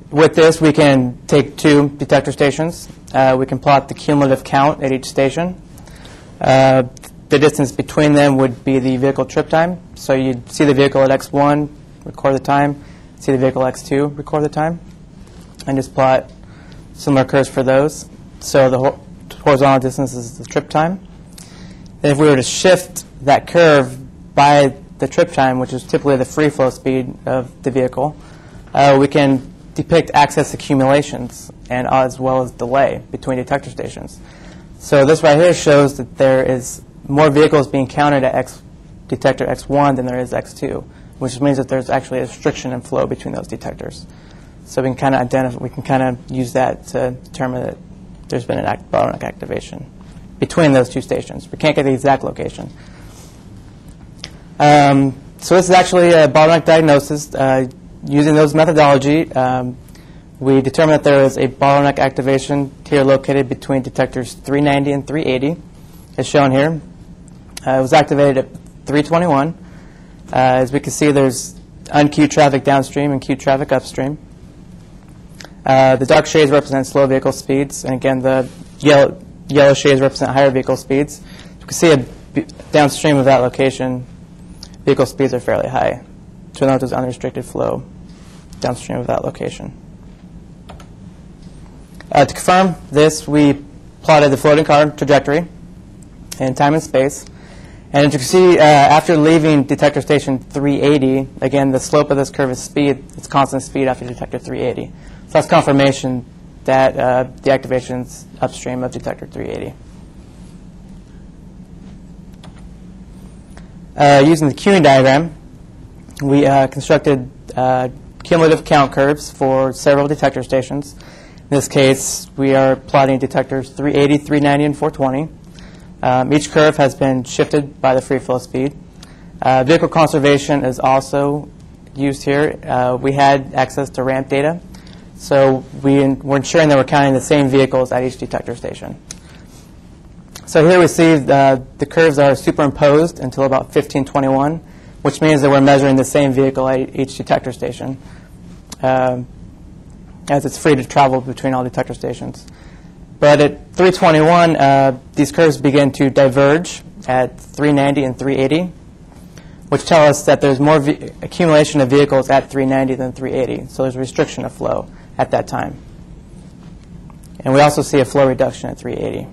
With this, we can take two detector stations. We can plot the cumulative count at each station. The distance between them would be the vehicle trip time. So you'd see the vehicle at X1, record the time, see the vehicle X2, record the time, and just plot similar curves for those. So the horizontal distance is the trip time. Then if we were to shift that curve by the trip time, which is typically the free flow speed of the vehicle, we can depict access accumulations and as well as delay between detector stations. So this right here shows that there is more vehicles being counted at detector X1 than there is X2, which means that there's actually a restriction in flow between those detectors. So we can kind of use that to determine that there's been an bottleneck activation between those two stations. We can't get the exact location. So this is actually a bottleneck diagnosis. Using those methodology, we determined that there is a bottleneck activation here located between detectors 390 and 380, as shown here. It was activated at 321. As we can see, there's unqueued traffic downstream and queued traffic upstream. The dark shades represent slow vehicle speeds, and again, the yellow shades represent higher vehicle speeds. You can see downstream of that location, vehicle speeds are fairly high. To note there's unrestricted flow downstream of that location. To confirm this, we plotted the floating car trajectory in time and space. And as you can see, after leaving detector station 380, again, the slope of this curve is speed. It's constant speed after detector 380. So that's confirmation that the activation's upstream of detector 380. Using the queuing diagram, we constructed cumulative count curves for several detector stations. In this case, we are plotting detectors 380, 390, and 420. Each curve has been shifted by the free flow speed. Vehicle conservation is also used here. We had access to ramp data, so we're ensuring that we're counting the same vehicles at each detector station. So here we see the curves are superimposed until about 1521, which means that we're measuring the same vehicle at each detector station, as it's free to travel between all detector stations. But at 321, these curves begin to diverge at 390 and 380, which tell us that there's more accumulation of vehicles at 390 than 380. So there's a restriction of flow at that time. And we also see a flow reduction at 380.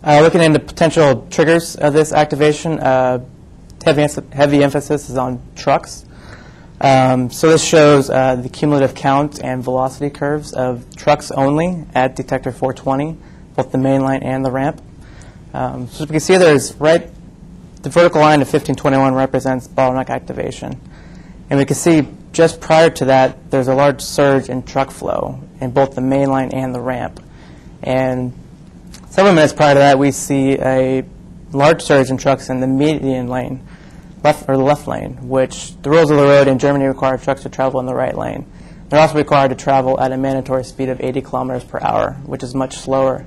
Looking into potential triggers of this activation, heavy emphasis is on trucks. So this shows the cumulative count and velocity curves of trucks only at detector 420, both the main line and the ramp. So as we can see, there's the vertical line of 1521 represents bottleneck activation. And we can see just prior to that, there's a large surge in truck flow in both the main line and the ramp. And several minutes prior to that, we see a large surge in trucks in the median lane, the left lane, which the rules of the road in Germany require trucks to travel in the right lane. They're also required to travel at a mandatory speed of 80 kilometers per hour, which is much slower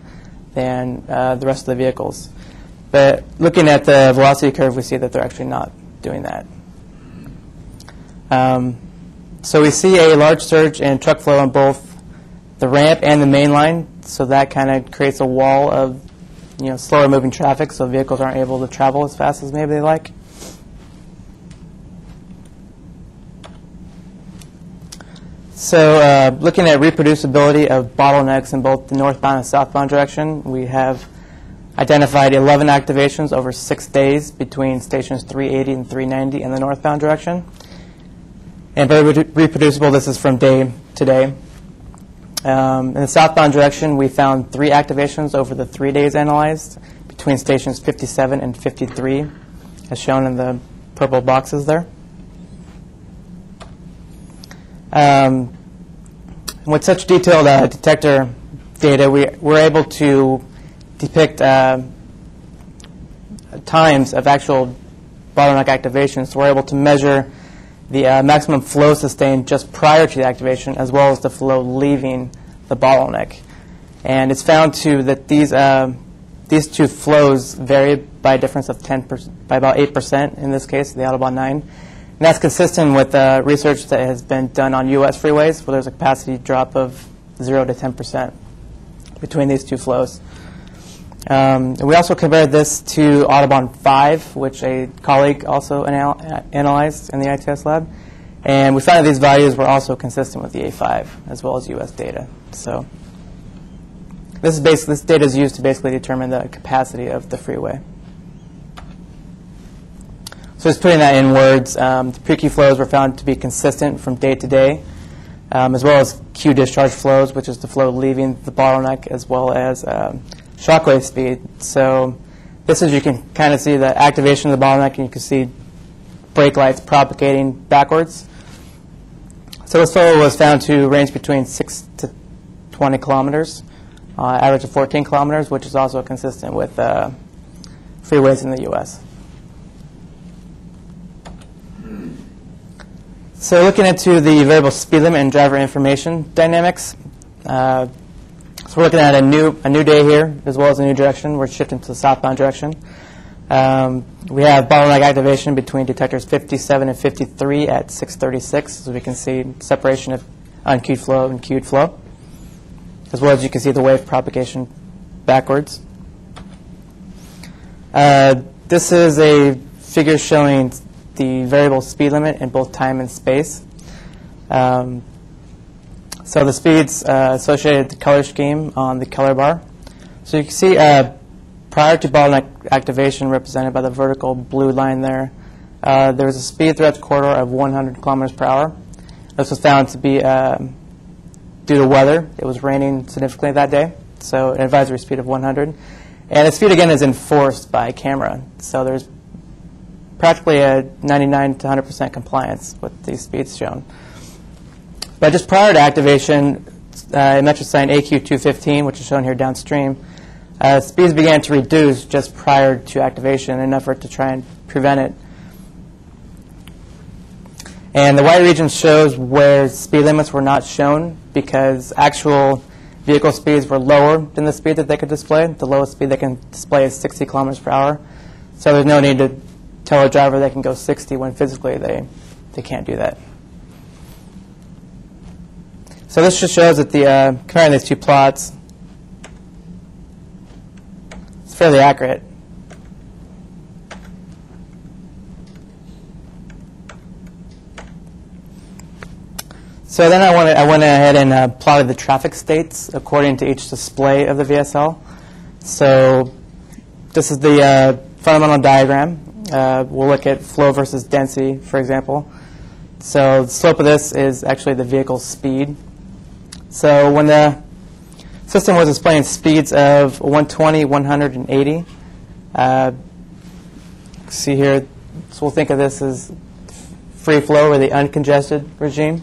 than the rest of the vehicles. But looking at the velocity curve, we see that they're actually not doing that. So we see a large surge in truck flow on both the ramp and the main line, so that kind of creates a wall of slower moving traffic, so vehicles aren't able to travel as fast as maybe they like. So looking at reproducibility of bottlenecks in both the northbound and southbound direction, we have identified 11 activations over 6 days between stations 380 and 390 in the northbound direction. And very reproducible, this is from day to day. In the southbound direction, we found 3 activations over the 3 days analyzed between stations 57 and 53, as shown in the purple boxes there. With such detailed detector data, we're able to depict times of actual bottleneck activation. So we're able to measure the maximum flow sustained just prior to the activation, as well as the flow leaving the bottleneck. And it's found that these two flows vary by a difference of by about 8% in this case, the Autobahn 9. And that's consistent with research that has been done on U.S. freeways, where there's a capacity drop of 0 to 10% between these two flows. And we also compared this to Autobahn 5, which a colleague also analyzed in the ITS lab. And we found that these values were also consistent with the A5, as well as U.S. data. So this data is used to basically determine the capacity of the freeway. So just putting that in words, the pre-queue flows were found to be consistent from day to day, as well as queue discharge flows, which is the flow leaving the bottleneck, as well as shockwave speed. So this is, you can kind of see the activation of the bottleneck, and you can see brake lights propagating backwards. So this flow was found to range between 6 to 20 kilometers, average of 14 kilometers, which is also consistent with freeways in the U.S. So looking into the variable speed limit and driver information dynamics, so we're looking at a new day here, as well as a new direction. We're shifting to the southbound direction. We have bottleneck activation between detectors 57 and 53 at 6:36, so we can see separation of unqueued flow and queued flow, as well as you can see the wave propagation backwards. This is a figure showing the variable speed limit in both time and space. So the speeds associated with the color scheme on the color bar. So you can see prior to bottleneck activation, represented by the vertical blue line there, there was a speed throughout the corridor of 100 kilometers per hour. This was found to be due to weather. It was raining significantly that day, so an advisory speed of 100. And the speed, again, is enforced by camera. So there's practically a 99 to 100% compliance with these speeds shown. But just prior to activation, a metric sign AQ215, which is shown here downstream, speeds began to reduce just prior to activation in an effort to try and prevent it. And the white region shows where speed limits were not shown because actual vehicle speeds were lower than the speed that they could display. The lowest speed they can display is 60 kilometers per hour. So there's no need to tell a driver they can go 60 when physically they can't do that. So this just shows that comparing these two plots, it's fairly accurate. So then I went ahead and plotted the traffic states according to each display of the VSL. So this is the fundamental diagram. We'll look at flow versus density, for example. So the slope of this is actually the vehicle's speed. So when the system was displaying speeds of 120, 100, and 80, see here, so we'll think of this as free flow or the uncongested regime,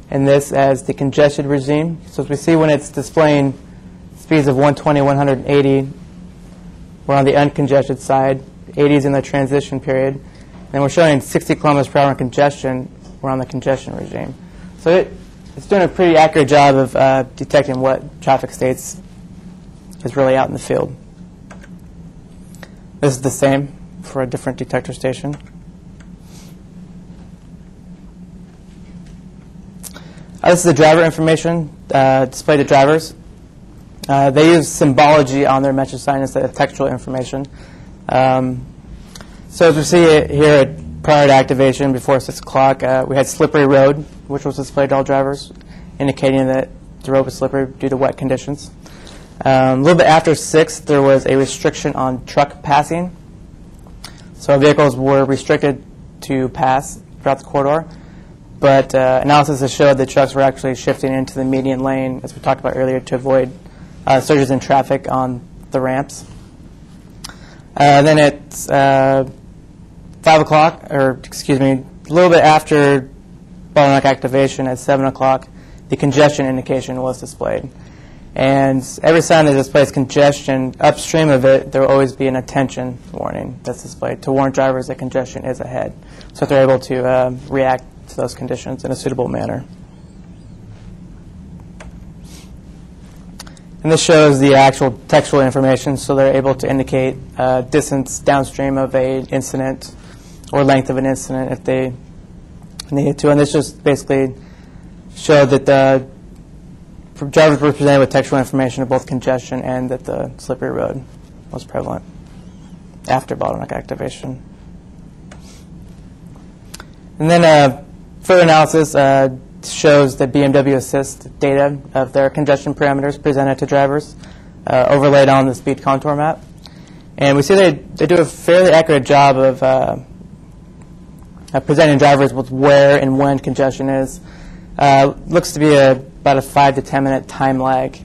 and this as the congested regime. So as we see when it's displaying speeds of 120, 180, we're on the uncongested side. 80 is in the transition period. And we're showing 60 kilometers per hour in congestion. We're on the congestion regime. So it's doing a pretty accurate job of detecting what traffic states is really out in the field. This is the same for a different detector station. This is the driver information displayed to drivers. They use symbology on their message sign instead of textual information. So as we see it here prior to activation, before 6 o'clock, we had slippery road, which was displayed to all drivers, indicating that the road was slippery due to wet conditions. A little bit after 6, there was a restriction on truck passing. So vehicles were restricted to pass throughout the corridor. But analysis has showed that trucks were actually shifting into the median lane, as we talked about earlier, to avoid surges in traffic on the ramps. Then at 5 o'clock, or excuse me, a little bit after bottleneck activation at 7 o'clock, the congestion indication was displayed. And every time that displays congestion, upstream of it, there will always be an attention warning that's displayed to warn drivers that congestion is ahead, so that they're able to react to those conditions in a suitable manner. And this shows the actual textual information, so they're able to indicate distance downstream of an incident or length of an incident if they needed to. And this just basically showed that the drivers were presented with textual information of both congestion and that the slippery road was prevalent after bottleneck activation. And then further analysis shows the BMW Assist data of their congestion parameters presented to drivers, overlaid on the speed contour map. And we see they do a fairly accurate job of presenting drivers with where and when congestion is. Looks to be about a 5 to 10 minute time lag,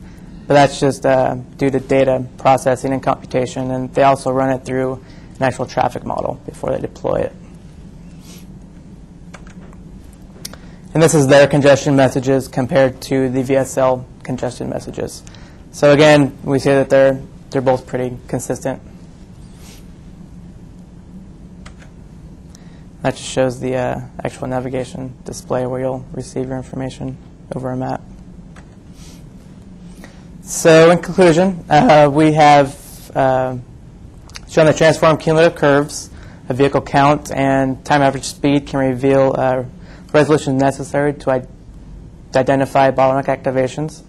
but that's just due to data processing and computation, and they also run it through an actual traffic model before they deploy it. And this is their congestion messages compared to the VSL congestion messages. So again, we see that they're both pretty consistent. That just shows the actual navigation display where you'll receive your information over a map. So in conclusion, we have shown the transform cumulative curves, a vehicle count, and time average speed can reveal resolution necessary to identify bottleneck activations.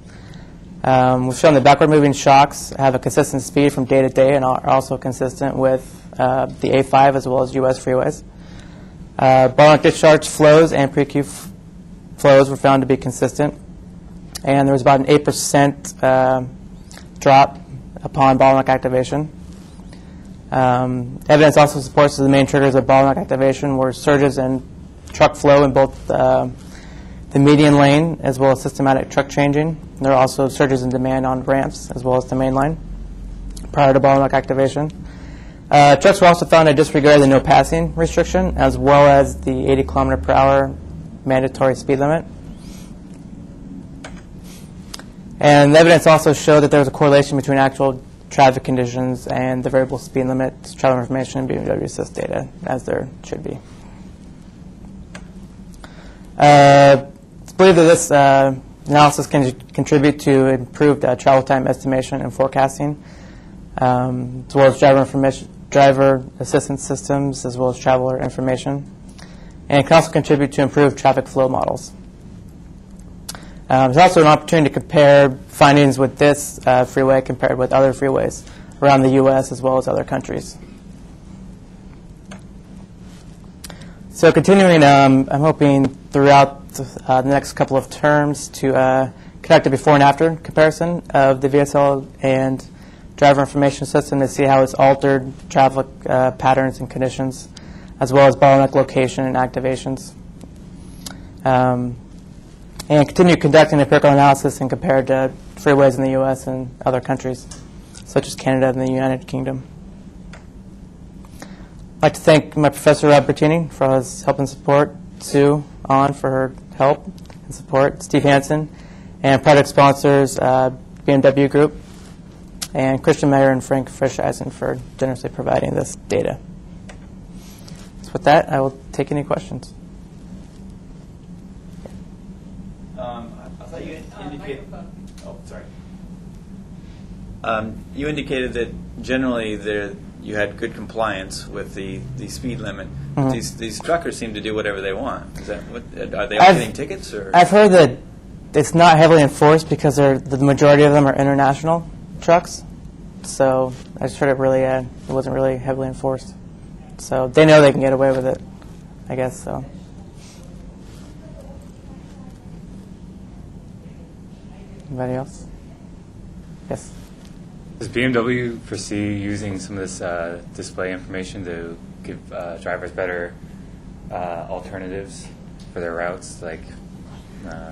We've shown that backward moving shocks have a consistent speed from day to day and are also consistent with the A5 as well as US freeways. Bottleneck discharge flows and pre-queue flows were found to be consistent, and there was about an 8% drop upon bottleneck activation. Evidence also supports that the main triggers of bottleneck activation were surges in truck flow in both the median lane as well as systematic truck changing. There are also surges in demand on ramps as well as the main line prior to bottleneck activation. Trucks were also found to disregard the no passing restriction as well as the 80 kilometer per hour mandatory speed limit. And the evidence also showed that there was a correlation between actual traffic conditions, and the variable speed limits, travel information, and BMW assist data, as there should be. It's believed that this analysis can contribute to improved travel time estimation and forecasting, as well as driver assistance systems, as well as traveler information. And it can also contribute to improved traffic flow models. There's also an opportunity to compare findings with this freeway compared with other freeways around the U.S. as well as other countries. So continuing, I'm hoping throughout the next couple of terms to conduct a before and after comparison of the VSL and driver information system to see how it's altered traffic patterns and conditions, as well as bottleneck location and activations. And continue conducting empirical analysis and compare to freeways in the U.S. and other countries, such as Canada and the United Kingdom. I'd like to thank my professor, Rob Bertini, for his help and support, Sue On for her help and support, Steve Hansen, and project sponsors, BMW Group, and Christian Mayer and Frank Frischeisen for generously providing this data. So with that, I will take any questions. I thought you indicated. Oh, sorry. You indicated that generally you had good compliance with the speed limit. Mm-hmm. These truckers seem to do whatever they want. Is that what? Are they all getting tickets? Or? I've heard that it's not heavily enforced because the majority of them are international trucks. So I just heard it wasn't really heavily enforced. So they know they can get away with it, I guess so. Anybody else? Yes. Does BMW foresee using some of this display information to give drivers better alternatives for their routes, like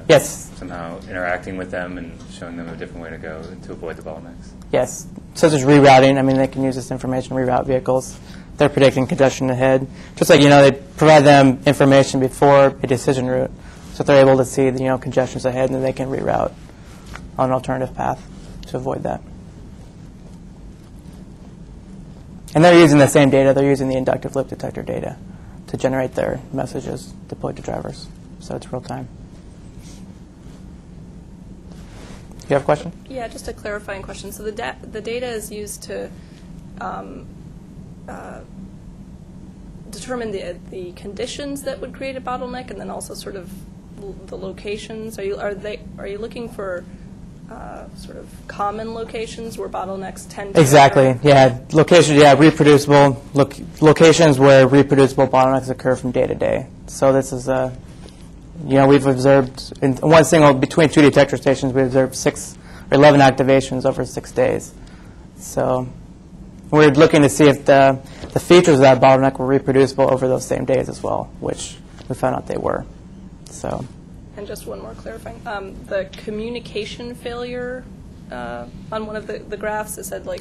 yes, somehow interacting with them and showing them a different way to go to avoid the bottlenecks? Yes. Such as rerouting. I mean, they can use this information to reroute vehicles. They're predicting congestion ahead. Just like, they provide them information before a decision route, so they're able to see the, congestions ahead, and then they can reroute on an alternative path to avoid that. And they're using the same data. They're using the inductive loop detector data to generate their messages deployed to drivers. So it's real time. You have a question? Yeah, just a clarifying question. So the data is used to determine the conditions that would create a bottleneck, and then also sort of the locations. Are you looking for sort of common locations where bottlenecks tend to exactly occur? Yeah, locations. Yeah, reproducible locations where reproducible bottlenecks occur from day to day. So this is we've observed in one single between two detector stations, we observed 6 or 11 activations over 6 days. So we're looking to see if the features of that bottleneck were reproducible over those same days as well, which we found out they were. So. And just one more clarifying. The communication failure on one of the graphs, it said what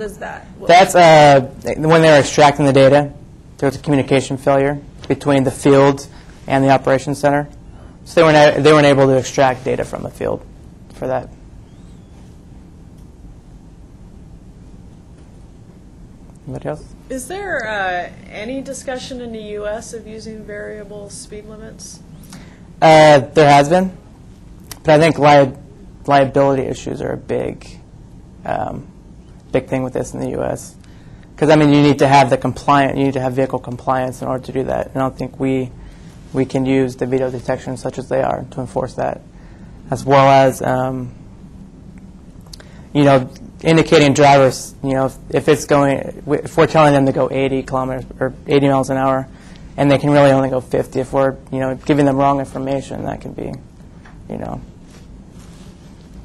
is that? That's when they were extracting the data, there was a communication failure between the field and the operations center. So they weren't able to extract data from the field for that. Anybody else? Is there any discussion in the U.S. of using variable speed limits? There has been, but I think liability issues are a big thing with this in the U.S. Because you need to have you need to have vehicle compliance in order to do that. And I don't think we can use the video detection such as they are to enforce that, as well as indicating drivers, if we're telling them to go 80 kilometers or 80 miles an hour, and they can really only go 50. If we're, giving them wrong information, that can be,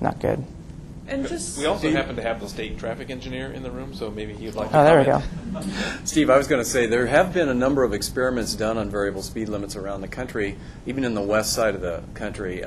not good. And just we also happen to have the state traffic engineer in the room, so maybe he'd like to there we go. Steve, I was going to say there have been a number of experiments done on variable speed limits around the country, even in the west side of the country.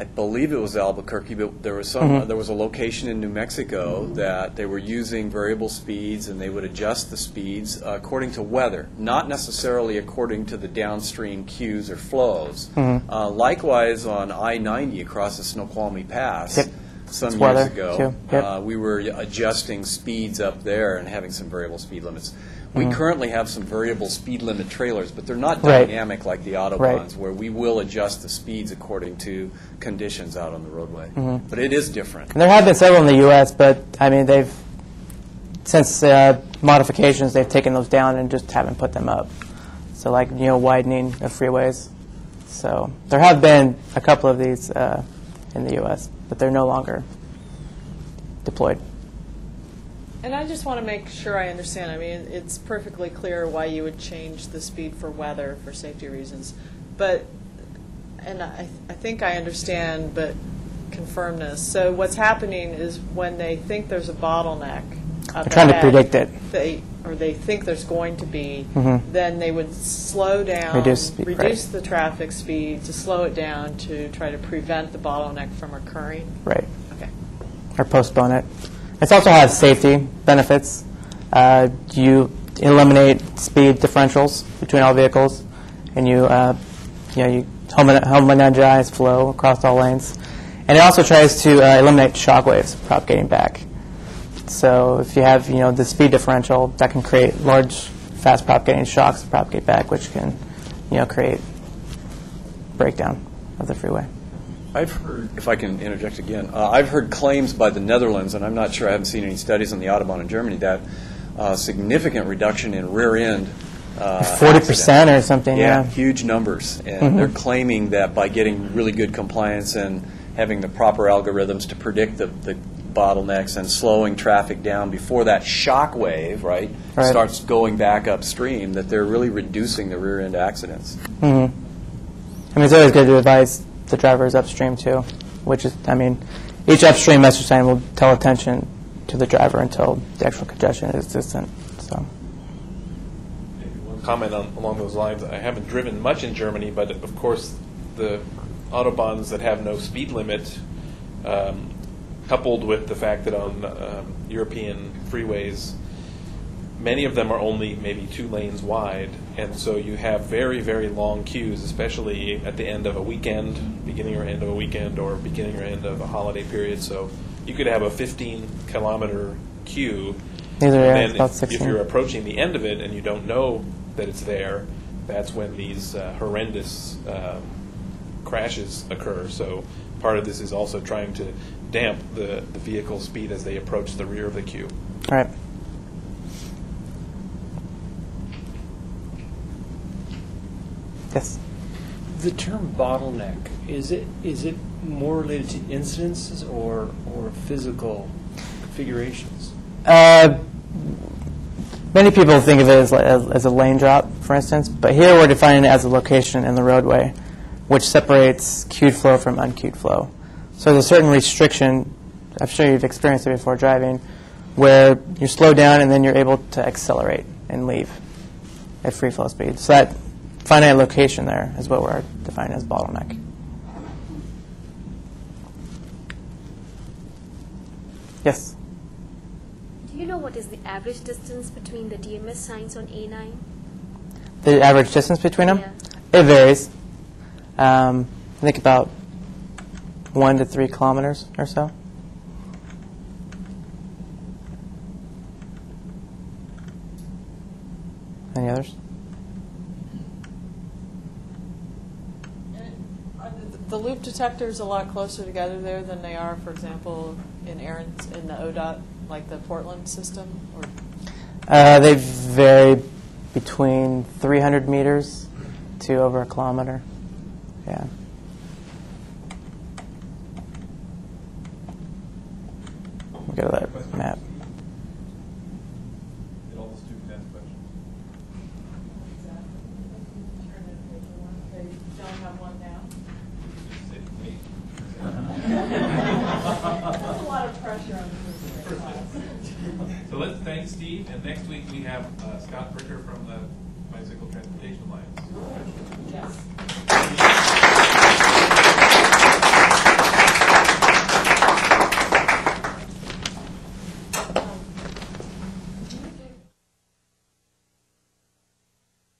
I believe it was Albuquerque, but there was there was a location in New Mexico that they were using variable speeds, and they would adjust the speeds according to weather, not necessarily according to the downstream cues or flows. Likewise, on I-90 across the Snoqualmie Pass, some It's years weather, ago. too. Yep. We were adjusting speeds up there and having some variable speed limits. We Mm-hmm. currently have some variable speed limit trailers, but they're not Right. dynamic like the Autobahns, Right. where we will adjust the speeds according to conditions out on the roadway. Mm-hmm. But it is different. And there have been several in the U.S., but I mean, since modifications, they've taken those down and just haven't put them up. So like, widening of freeways. So there have been a couple of these in the U.S., but they're no longer deployed. And I just want to make sure I understand. I mean, it's perfectly clear why you would change the speed for weather, for safety reasons. But, and I think I understand, but confirm this. So what's happening is when they think there's a bottleneck up They're trying to ahead, predict it. They think there's going to be, Mhm. then they would slow down, Reduce speed, right. the traffic speed to slow it down to try to prevent the bottleneck from occurring. Right. Okay. Or postpone it. It also has safety benefits. You eliminate speed differentials between all vehicles, and you homogenize flow across all lanes. And it also tries to eliminate shock waves propagating back. So if you have the speed differential, that can create large, fast propagating shocks that propagate back, which can create breakdown of the freeway. I've heard, if I can interject again, I've heard claims by the Netherlands, and I'm not sure, I haven't seen any studies on the Autobahn in Germany, that significant reduction in rear end 40% or something, yeah. Huge numbers. And they're claiming that by getting really good compliance and having the proper algorithms to predict the bottlenecks and slowing traffic down before that shock wave, right, starts going back upstream, that they're really reducing the rear end accidents. Mm-hmm. I mean, it's always good to advise the drivers upstream too, which is, I mean, each upstream message sign will tell attention to the driver until the actual congestion is distant. So, Maybe one comment along those lines. I haven't driven much in Germany, but of course the Autobahns that have no speed limit, coupled with the fact that on European freeways, many of them are only maybe 2 lanes wide, and so you have very, very long queues, especially at the end of a weekend, beginning or end of a weekend, or beginning or end of a holiday period. So you could have a 15-kilometer queue, these are and about then 16. if you're approaching the end of it and you don't know that it's there, that's when these horrendous crashes occur. So part of this is also trying to damp the vehicle speed as they approach the rear of the queue. All right. Yes. The term bottleneck, is it more related to incidences or physical configurations? Many people think of it as a lane drop, for instance, but here we're defining it as a location in the roadway, which separates queued flow from unqueued flow. So there's a certain restriction, I'm sure you've experienced it before driving, where you slow down and then you're able to accelerate and leave at free flow speed. So that finite location there is what we're defining as bottleneck. Yes? Do you know what is the average distance between the DMS signs on A9? The average distance between them? Yeah. It varies. I think about 1 to 3 kilometers or so. Any others? Are the loop detectors a lot closer together there than they are, for example, in the ODOT, like the Portland system? Or They vary between 300 meters to over a kilometer. Yeah. We'll go to that map. That's a lot of pressure on the class. So let's thank Steve, and next week we have Scott Bricker from the Bicycle Transportation Alliance. Yes.